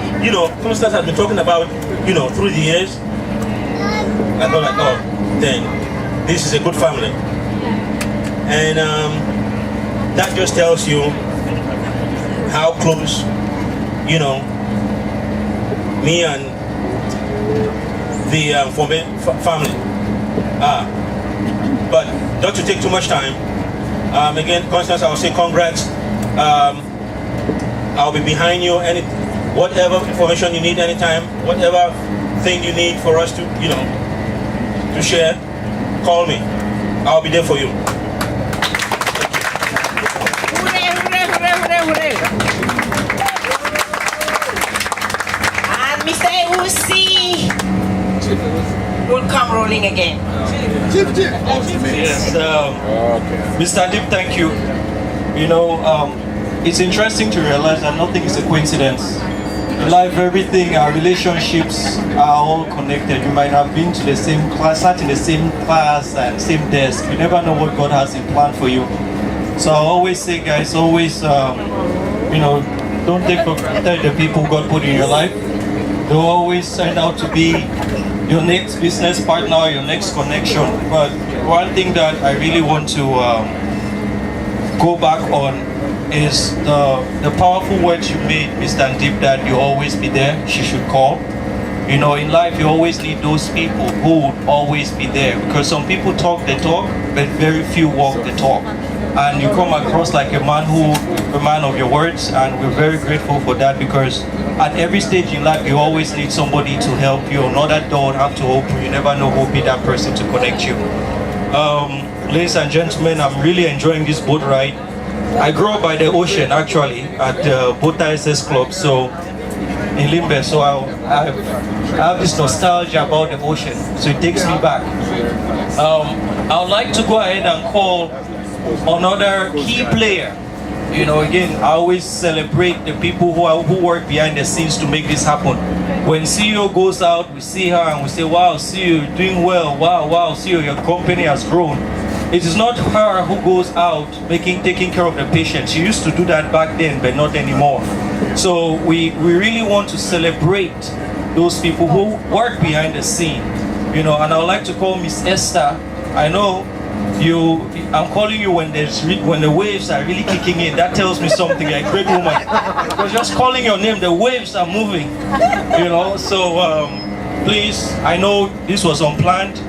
Constance has been talking about, through the years? I go like, oh, then this is a good family. And that just tells you how close, me and the family are. But not to take too much time, again, Constance, I'll say congrats. I'll be behind you. Whatever information you need anytime, whatever thing you need for us to, to share, call me. I'll be there for you. And Mr. Ewusi will come rolling again. Yes, Mr. Deep, thank you. It's interesting to realize that nothing is a coincidence. In life, everything, our relationships are all connected. You might have been to the same class, sat in the same class and same desk. You never know what God has in plan for you. So I always say, guys, always, don't take for granted the people God put in your life. They'll always turn out to be your next business partner, your next connection. But one thing that I really want to go back on is the powerful words you made, Mr. Ndip, that you always be there, she should call. In life you always need those people who would always be there, because some people talk the talk, but very few walk the talk. And you come across like a man of your words, and we're very grateful for that, because at every stage in life you always need somebody to help you. Another door have to open. You never know who will be that person to connect you. Ladies and gentlemen, I'm really enjoying this boat ride. I grew up by the ocean, actually, at the Bota SS Club, so in Limbe, so I have this nostalgia about the ocean, so it takes me back. I would like to go ahead and call another key player. Again, I always celebrate the people who work behind the scenes to make this happen. When CEO goes out, we see her and we say, wow, CEO, you're doing well. Wow, CEO, your company has grown. It is not her who goes out taking care of the patient. She used to do that back then, but not anymore. So we really want to celebrate those people who work behind the scene. And I would like to call Miss Esther. I know I'm calling you when the waves are really kicking in. That tells me something. You're a great woman. Because just calling your name, the waves are moving. So please, I know this was unplanned.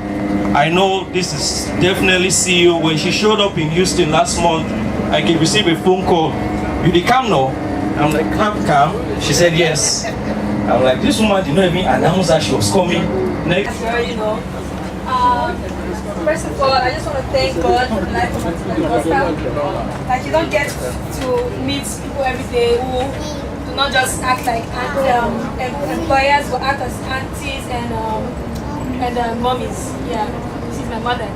I know this is definitely CEO. When she showed up in Houston last month, I could receive a phone call. You the calm now? I'm like, calm. She said yes. I'm like, this woman did not even announce that she was coming. Next. First of all, I just want to thank God for the life of my sister. Like, you don't get to meet people every day who do not just act like employers, but act as aunties and mommies. Yeah, she's my mother.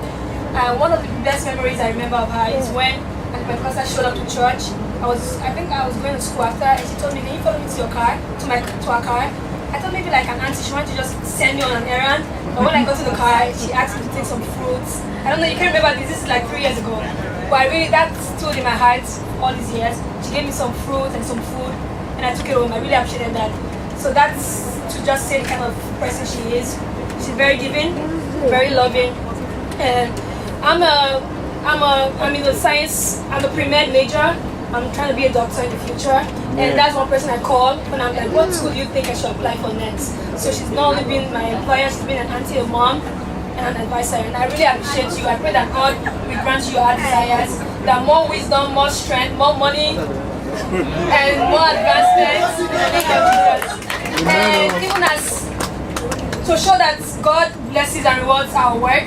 One of the best memories I remember of her is when my pastor showed up to church. I think I was going to school after, and she told me, can you follow me to your car, to our car? I thought maybe like an auntie, she wanted to just send me on an errand. But when I got to the car, she asked me to take some fruits. I don't know, you can't remember this is like 3 years ago. But that stood in my heart all these years. She gave me some fruit and some food, and I took it home. I really appreciated that. So that's to just say the kind of person she is. She's very giving, very loving. And I'm in the science, I'm a pre-med major. I'm trying to be a doctor in the future. And that's one person I call when I'm like, what school do you think I should apply for next? So she's not only been my employer, she's been an auntie, a mom, and an advisor. And I really appreciate you. I pray that God will grant you your desires. That more wisdom, more strength, more money, and more advancements in the name of Jesus. And even as to show that God blesses and rewards our work.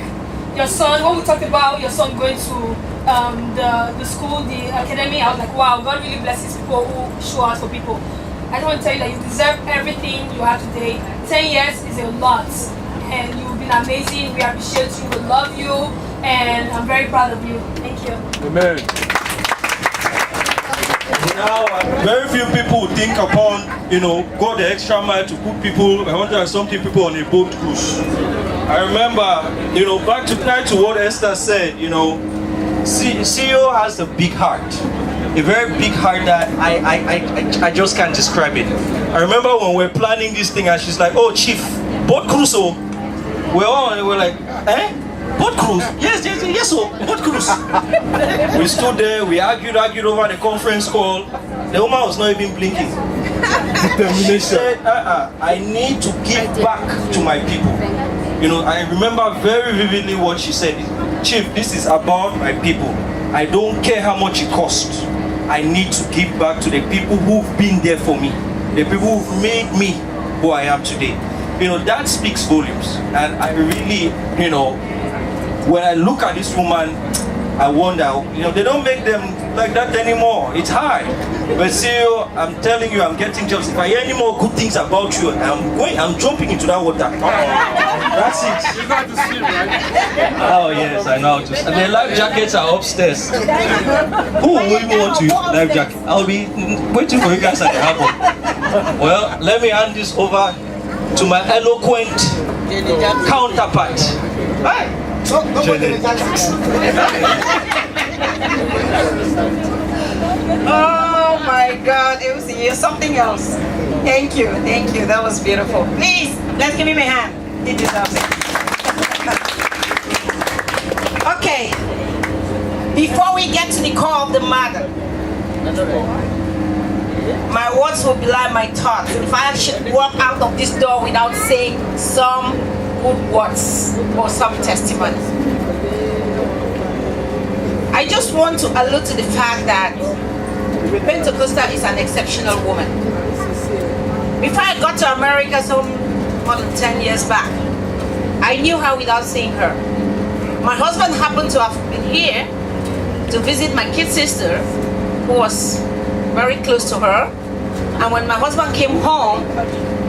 Your son, when we talked about your son going to the school, the academy, I was like, wow, God really blesses people who show us for people. I just want to tell you that you deserve everything you have today. 10 years is a lot, and you've been amazing. We appreciate you, we love you, and I'm very proud of you. Thank you. Amen. Now, very few people think upon, go the extra mile to put 100-something people on a boat cruise. I remember, back to what Esther said, CEO has a big heart, a very big heart that I just can't describe it. I remember when we were planning this thing and she's like, oh, Chief, boat cruise, oh. We're like, eh? Boat cruise? Yes, boat cruise. We stood there, we argued over the conference call. The woman was not even blinking. She said, I need to give back to my people. I remember very vividly what she said. Chief, this is about my people. I don't care how much it costs. I need to give back to the people who've been there for me, the people who've made me who I am today. You know, that speaks volumes. And I really, you know, when I look at this woman, I wonder, you know, they don't make them like that anymore. It's hard. But still, I'm telling you, I'm getting jobs. If I hear any more good things about you, I'm jumping into that water. That's it. You know how to swim, right? Oh yes, I know how to swim. And the life jackets are upstairs. Who will even want to use life jacket? I'll be waiting for you guys at the harbor. Well, let me hand this over to my eloquent counterpart. Hi. Oh my God, it was you're something else. Thank you, that was beautiful. Please, let's give him a hand. He deserves it. Okay, before we get to the core of the matter, my words will belie my thoughts. If I should walk out of this door without saying some good words or some testimony, I just want to allude to the fact that Pentecostal is an exceptional woman. Before I got to America some more than 10 years back, I knew her without seeing her. My husband happened to have been here to visit my kid sister, who was very close to her. And when my husband came home,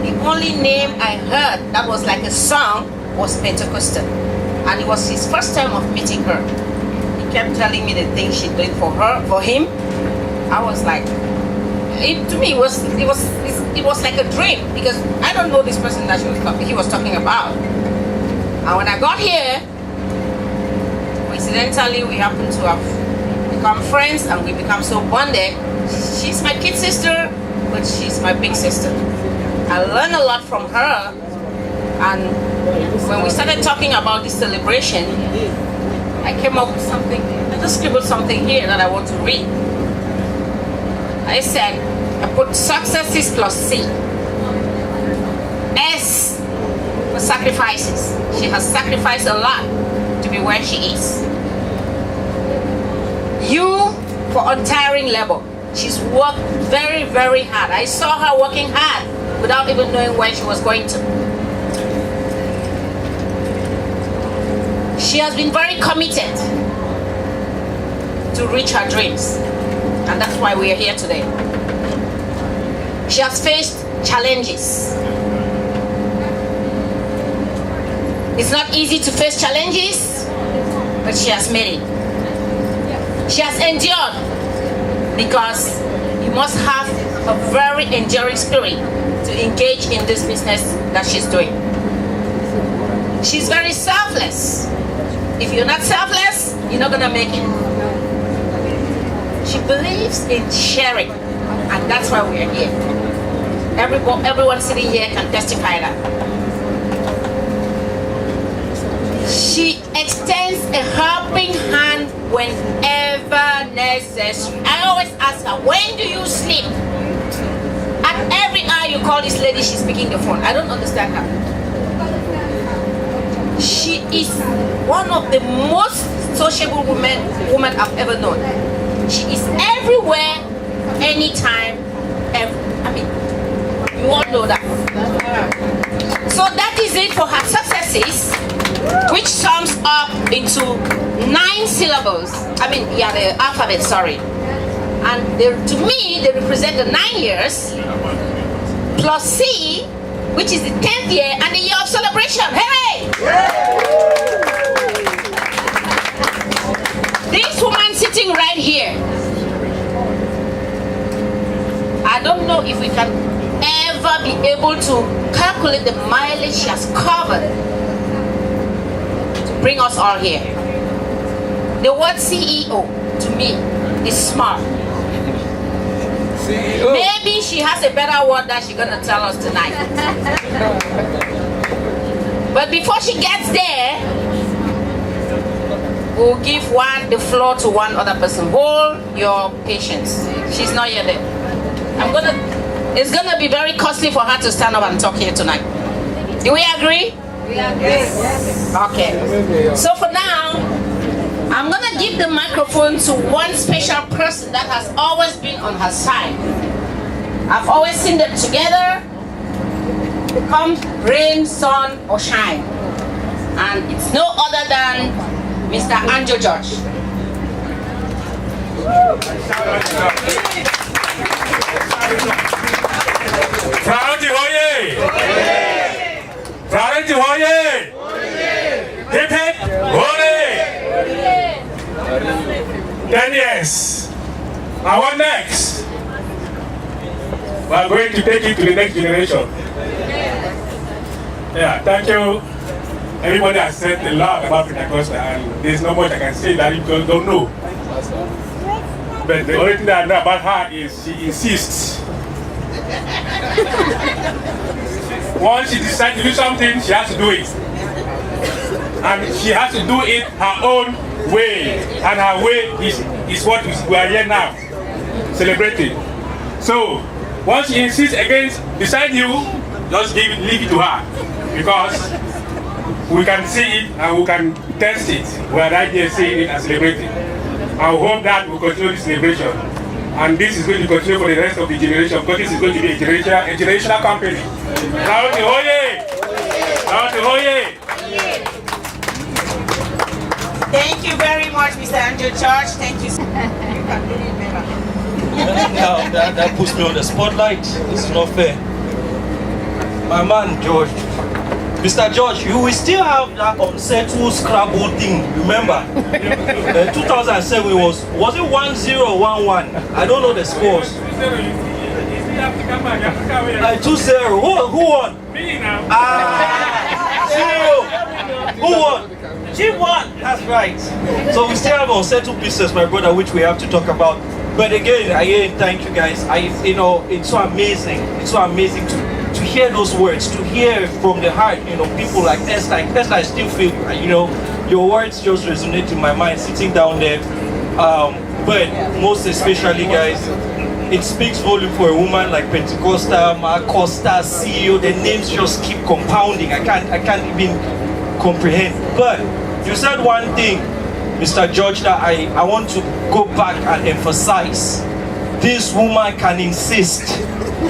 the only name I heard that was like a song was Pentecostal. And it was his first time of meeting her. He kept telling me the things she did for him. I was like, to me it was like a dream, because I don't know this person that he was talking about. And when I got here, coincidentally we happened to have become friends and we become so bonded. She's my kid sister, but she's my big sister. I learned a lot from her, and when we started talking about this celebration, I came up with something. I just scribbled something here that I want to read. I said, I put successes plus C. S for sacrifices. She has sacrificed a lot to be where she is. U for untiring labor. She's worked very, very hard. I saw her working hard without even knowing where she was going to. She has been very committed to reach her dreams. And that's why we are here today. She has faced challenges. It's not easy to face challenges, but she has made it. She has endured, because you must have a very enduring spirit to engage in this business that she's doing. She's very selfless. If you're not selfless, you're not gonna make it. She believes in sharing, and that's why we are here. Everyone sitting here can testify that. She extends a helping hand whenever necessary. I always ask her, when do you sleep? At every hour you call this lady, she's picking the phone. I don't understand her. She is one of the most sociable women I've ever known. She is everywhere, anytime, you all know that. So that is it for her successes, which sums up into 9 syllables. The alphabet, sorry. And to me, they represent the 9 years, plus C, which is the 10th year and the year of celebration. Hooray! This woman sitting right here, I don't know if we can ever be able to calculate the mileage she has covered to bring us all here. The word CEO to me is smart. CEO. Maybe she has a better word that she's gonna tell us tonight. But before she gets there, we'll give the floor to one other person. Hold your patience. She's not yet there. It's gonna be very costly for her to stand up and talk here tonight. Do we agree? Yes. Okay. So for now, I'm gonna give the microphone to one special person that has always been on her side. I've always seen them together, come rain, sun, or shine. And it's no other than Mr. Anjo George. Priority hoye! Priority hoye! Hip hip hoye! 10 years. Now what next? We are going to take it to the next generation. Yeah, thank you. Everybody has said a lot about Pentecostal, and there's not much I can say that you don't know. But the only thing that I know about her is she insists. Once she decides to do something, she has to do it. And she has to do it her own way. And her way is what we are here now, celebrating. So, once she insists against beside you, just leave it to her. Because we can see it and we can test it. We are right here seeing it and celebrating. I hope that we'll continue this celebration. And this is going to continue for the rest of the generation, because this is going to be a generational company. Priority hoye! Priority hoye! Thank you very much, Mr. Andrew George. Thank you. Now that puts me on the spotlight. It's not fair. My man George, Mr. George, you will still have that unsettled Scrabble thing. Remember, 2007 was it 1011? I don't know the scores. 2-0. Who won? Me now. Who won? She won. That's right. So we still have unsettled business, my brother, which we have to talk about. But again, thank you guys. It's so amazing. It's so amazing to hear those words, to hear from the heart. People like Esther. I still feel, your words just resonate in my mind sitting down there. But most especially, guys, it speaks volume for a woman like Pentecostal, Costa, CEO. The names just keep compounding. I can't even comprehend. But you said one thing, Mr. George, that I want to go back and emphasize. This woman can insist.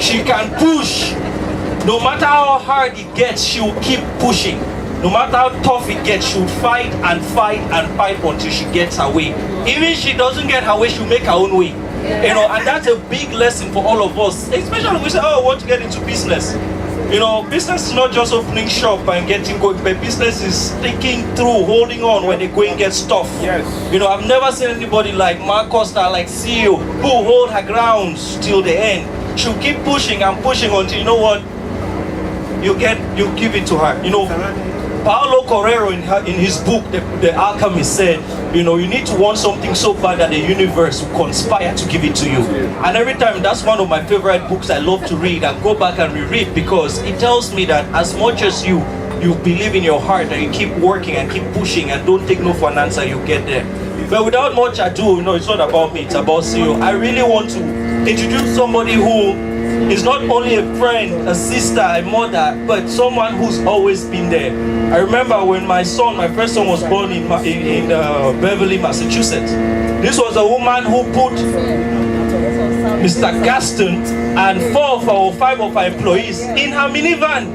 She can push. No matter how hard it gets, she will keep pushing. No matter how tough it gets, she'll fight and fight and fight until she gets her way. Even if she doesn't get her way, she'll make her own way. And that's a big lesson for all of us. Especially when we say, I want to get into business. Business is not just opening shop and getting going, but business is sticking through, holding on when the going gets tough. Yes. I've never seen anybody like Costa, like CEO, who hold her grounds till the end. She'll keep pushing and pushing until, you know what, you give it to her. Paulo Coelho in his book, The Alchemist, said, you need to want something so bad that the universe will conspire to give it to you. And every time, that's one of my favorite books I love to read and go back and reread, because it tells me that as much as you believe in your heart and you keep working and keep pushing and don't take no for an answer, you get there. But without much ado, it's not about me, it's about CEO. I really want to introduce somebody who is not only a friend, a sister, a mother, but someone who's always been there. I remember when my first son was born in Beverly, Massachusetts. This was a woman who put Mr. Gaston and 5 of our employees in her minivan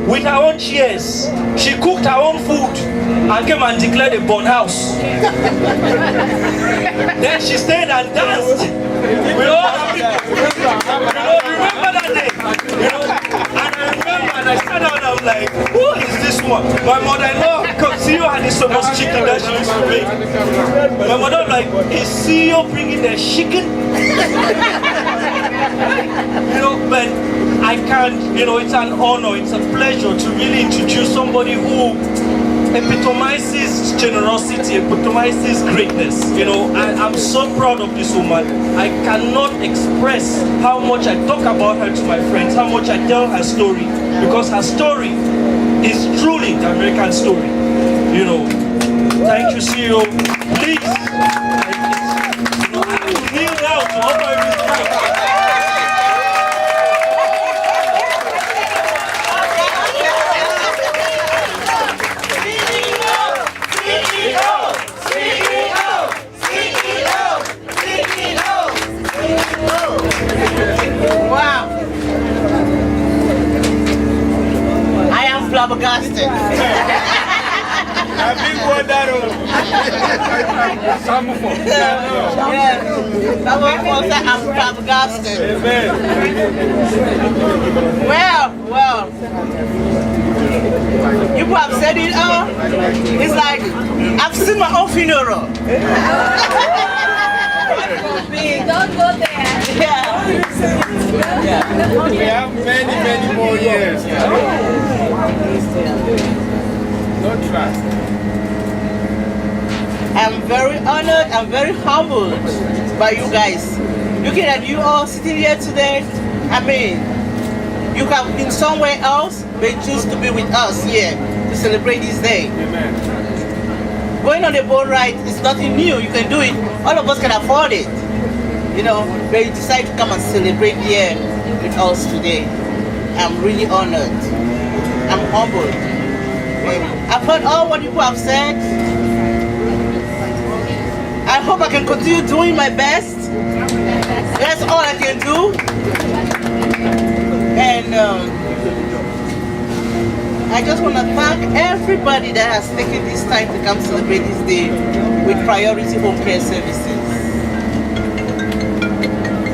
with her own chairs. She cooked her own food and came and declared a burn house. Then she stayed and danced with all her people. Remember that day? And I remember, and I sat down and I'm like, who is this one? My mother-in-law, because CEO had this so much chicken that she used to make. My mother was like, is CEO bringing the chicken? But I can't, it's an honor, it's a pleasure to really introduce somebody who epitomizes generosity, epitomizes greatness. I'm so proud of this woman. I cannot express how much I talk about her to my friends, how much I tell her story, because her story is truly the American story. Thank you, CEO. Please, I will kneel down to offer respect. CEO! flabbergasted. A big one that I'm flabbergasted. Well, you have said it all. It's like I've seen my own funeral. Don't go there. Yeah. we have many more years. No trust. I'm very honored, I'm very humbled by you guys. Looking at you all sitting here today, I mean, you have been somewhere else, but choose to be with us here to celebrate this day. Amen. Going on a boat ride is nothing new, you can do it. All of us can afford it, you know, but you decide to come and celebrate here with us today. I'm really honored. I'm humbled. I've heard all what you have said. I hope I can continue doing my best. That's all I can do. And I just want to thank everybody that has taken this time to come celebrate this day with Priority Home Care Services.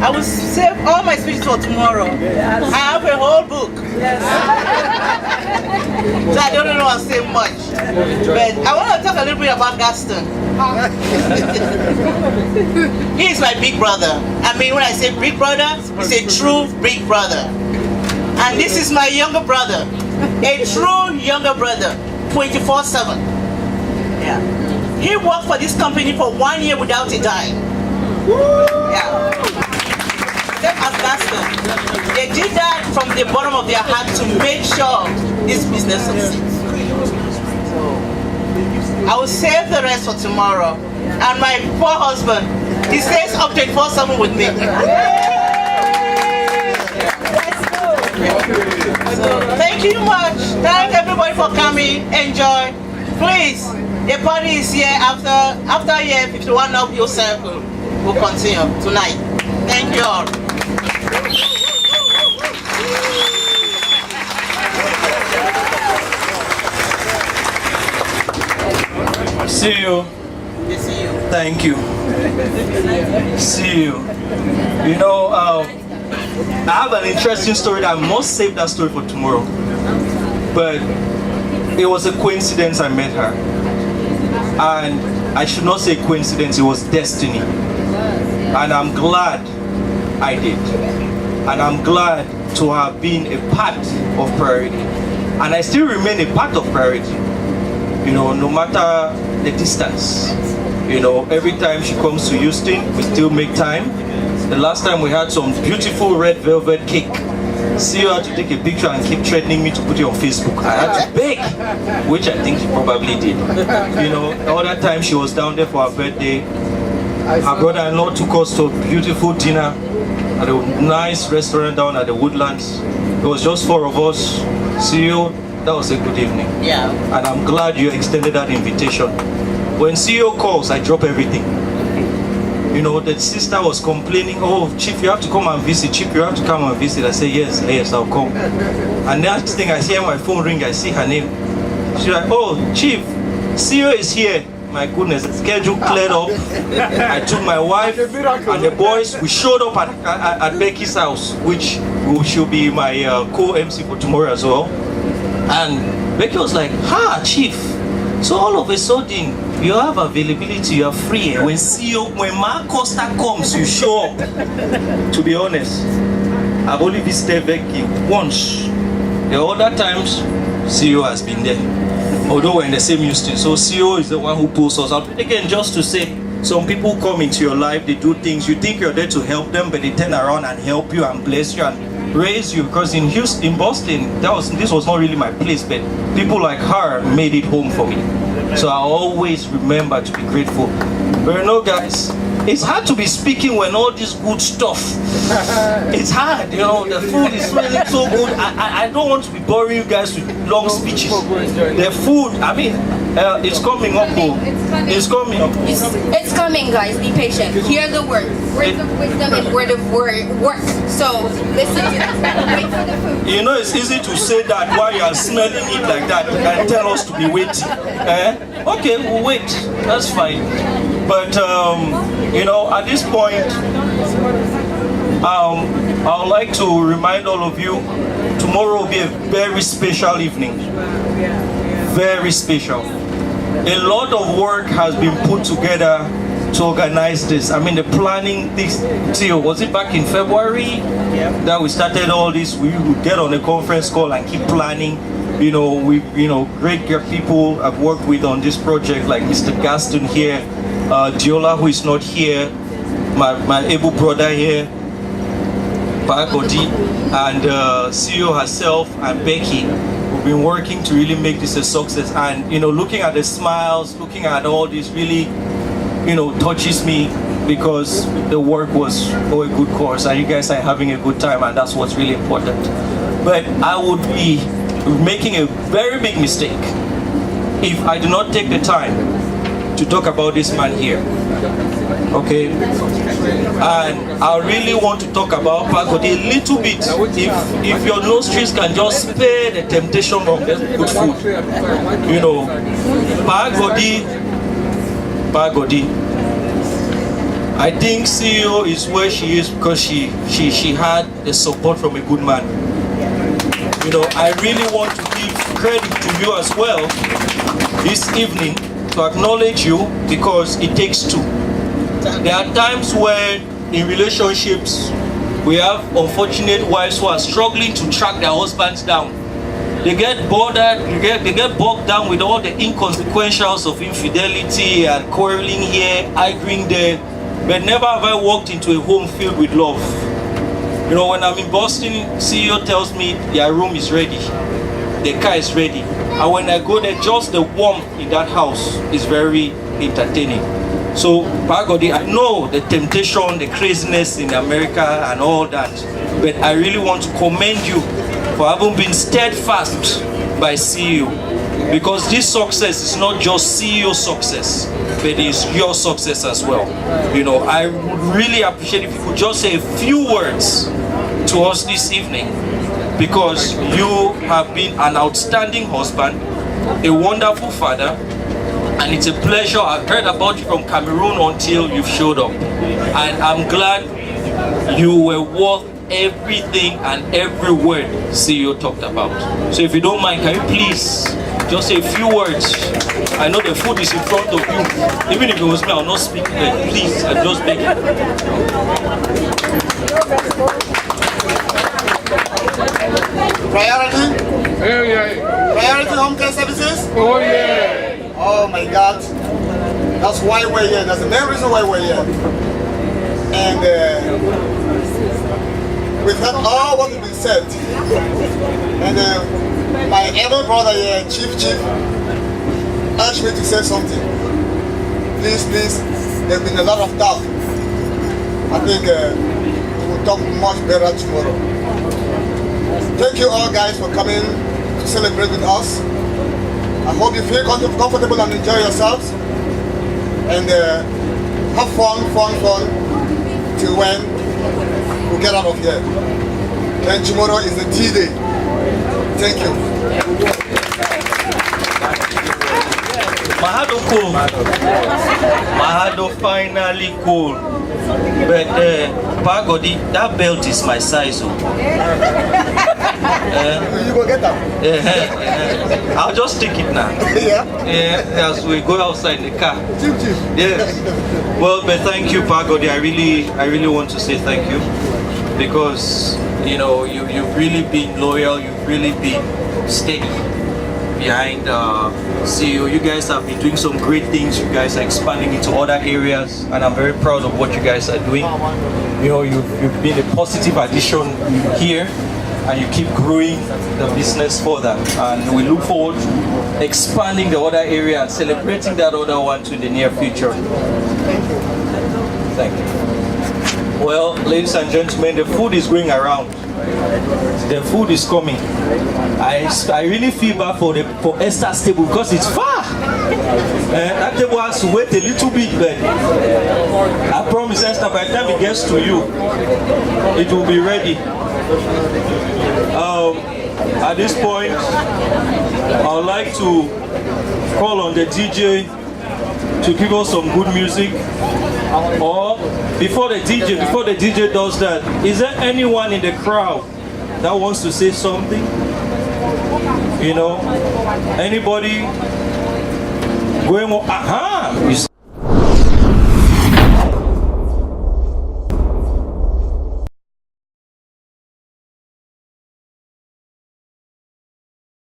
I will save all my speeches for tomorrow. I have a whole book. So I don't know I'll say much. But I want to talk a little bit about Gaston. He is my big brother. I mean, when I say big brother, it's a true big brother. And this is my younger brother. A true younger brother, 24/7. Yeah. He worked for this company for 1 year without a dime. Yeah. Same as Gaston. They did that from the bottom of their heart to make sure this business succeeds. I will save the rest for tomorrow. And my poor husband, he stays up 24/7 with me. So, thank you much. Thank everybody for coming. Enjoy. Please, the party is here after here, 51 of your circle. We'll continue tonight. Thank you all. See you. See you. Thank you. See you. You know, I have an interesting story that I must save that story for tomorrow. But it was a coincidence I met her. And I should not say coincidence, it was destiny. And I'm glad I did. And I'm glad to have been a part of Priority. And I still remain a part of Priority. You know, no matter the distance. You know, every time she comes to Houston, we still make time. The last time we had some beautiful red velvet cake. See her to take a picture and keep threatening me to put it on Facebook. I had to beg, which I think she probably did. You know, the other time she was down there for her birthday. Her brother-in-law took us to a beautiful dinner at a nice restaurant down at the Woodlands. It was just 4 of us. See you. That was a good evening. Yeah. And I'm glad you extended that invitation. When CEO calls, I drop everything. You know, the sister was complaining, oh, Chief, you have to come and visit. Chief, you have to come and visit. I say, yes, I'll come. And next thing I hear my phone ring, I see her name. She's like, oh, Chief, CEO is here. My goodness, the schedule cleared up. I took my wife and the boys. We showed up at Becky's house, which she'll be my co-MC for tomorrow as well. And Becky was like, Chief, so all of a sudden, you have availability, you are free. When Mark Costa comes, you show up. To be honest, I've only visited Becky once. The other times, CEO has been there. Although we're in the same Houston, so CEO is the one who pulls us out. Again, just to say, some people come into your life, they do things, you think you're there to help them, but they turn around and help you and bless you and raise you. Because in Houston, in Boston, this was not really my place, but people like her made it home for me. So I always remember to be grateful. But you know, guys, it's hard to be speaking when all this good stuff. It's hard, you know. The food is smelling so good. I don't want to be boring you guys with long speeches. The food, I mean, it's coming up. It's coming up. It's coming, guys. Be patient. Hear the word. Word of wisdom and word of work. So listen to this. Wait for the food. You know, it's easy to say that while you are smelling it like that and tell us to be waiting. Okay, we'll wait. That's fine. But you know, at this point, I would like to remind all of you, tomorrow will be a very special evening. Very special. A lot of work has been put together to organize this. I mean, the planning, this till was it back in February that we started all this? We would get on a conference call and keep planning. You know, great people I've worked with on this project, like Mr. Gaston here, Diola, who is not here, my able brother here, Pagodi, and CEO herself and Becky. We've been working to really make this a success. And you know, looking at the smiles, looking at all this really, you know, touches me, because the work was for a good cause and you guys are having a good time, and that's what's really important. But I would be making a very big mistake if I do not take the time to talk about this man here. Okay, and I really want to talk about Pagodi a little bit. If your nostrils can just spare the temptation of good food, you know, Pagodi. I think CEO is where she is because she had the support from a good man. You know, I really want to give credit to you as well this evening to acknowledge you, because it takes two. There are times where in relationships we have unfortunate wives who are struggling to track their husbands down. They get bothered, they get bogged down with all the inconsequentials of infidelity and quarreling here, arguing there, but never have I walked into a home filled with love. You know, when I'm in Boston, CEO tells me their room is ready, the car is ready. And when I go there, just the warmth in that house is very entertaining. So, Pagodi, I know the temptation, the craziness in America and all that, but I really want to commend you for having been steadfast by CEO. Because this success is not just CEO success, but it's your success as well. You know, I would really appreciate if you could just say a few words to us this evening, because you have been an outstanding husband, a wonderful father, and it's a pleasure. I've heard about you from Cameroon until you've showed up, and I'm glad you were worth everything and every word CEO talked about. So if you don't mind, can you please just say a few words? I know the food is in front of you. Even if it was me, I'll not speak, but please, I just beg you. Priority? Priority Home Care Services? Oh yeah! Oh my God. That's why we're here. That's the main reason why we're here. And we've heard all what has been said. And my elder brother here, Chief, asked me to say something. Please, there's been a lot of talk. I think we'll talk much better tomorrow. Thank you all guys for coming to celebrate with us. I hope you feel comfortable and enjoy yourselves. And have fun till when we get out of here. Then tomorrow is the T-Day. Thank you. Mahado cool. Mahado finally cool. But Pagodi, that belt is my size. You go get that. I'll just take it now. Yeah. As we go outside the car. Chief. Yes. Well, but thank you, Pagodi. I really want to say thank you, because you know you've really been loyal. You've really been steady behind CEO. You guys have been doing some great things. You guys are expanding into other areas, and I'm very proud of what you guys are doing. You know, you've been a positive addition here, and you keep growing the business further. And we look forward to expanding the other area and celebrating that other one to the near future. Thank you. Well, ladies and gentlemen, the food is going around. The food is coming. I really feel bad for Esther's table because it's far. That table has to wait a little bit, but I promise Esther, by the time it gets to you, it will be ready. At this point, I would like to call on the DJ to give us some good music. Or before the DJ does that, is there anyone in the crowd that wants to say something? You know, anybody going on? Aha!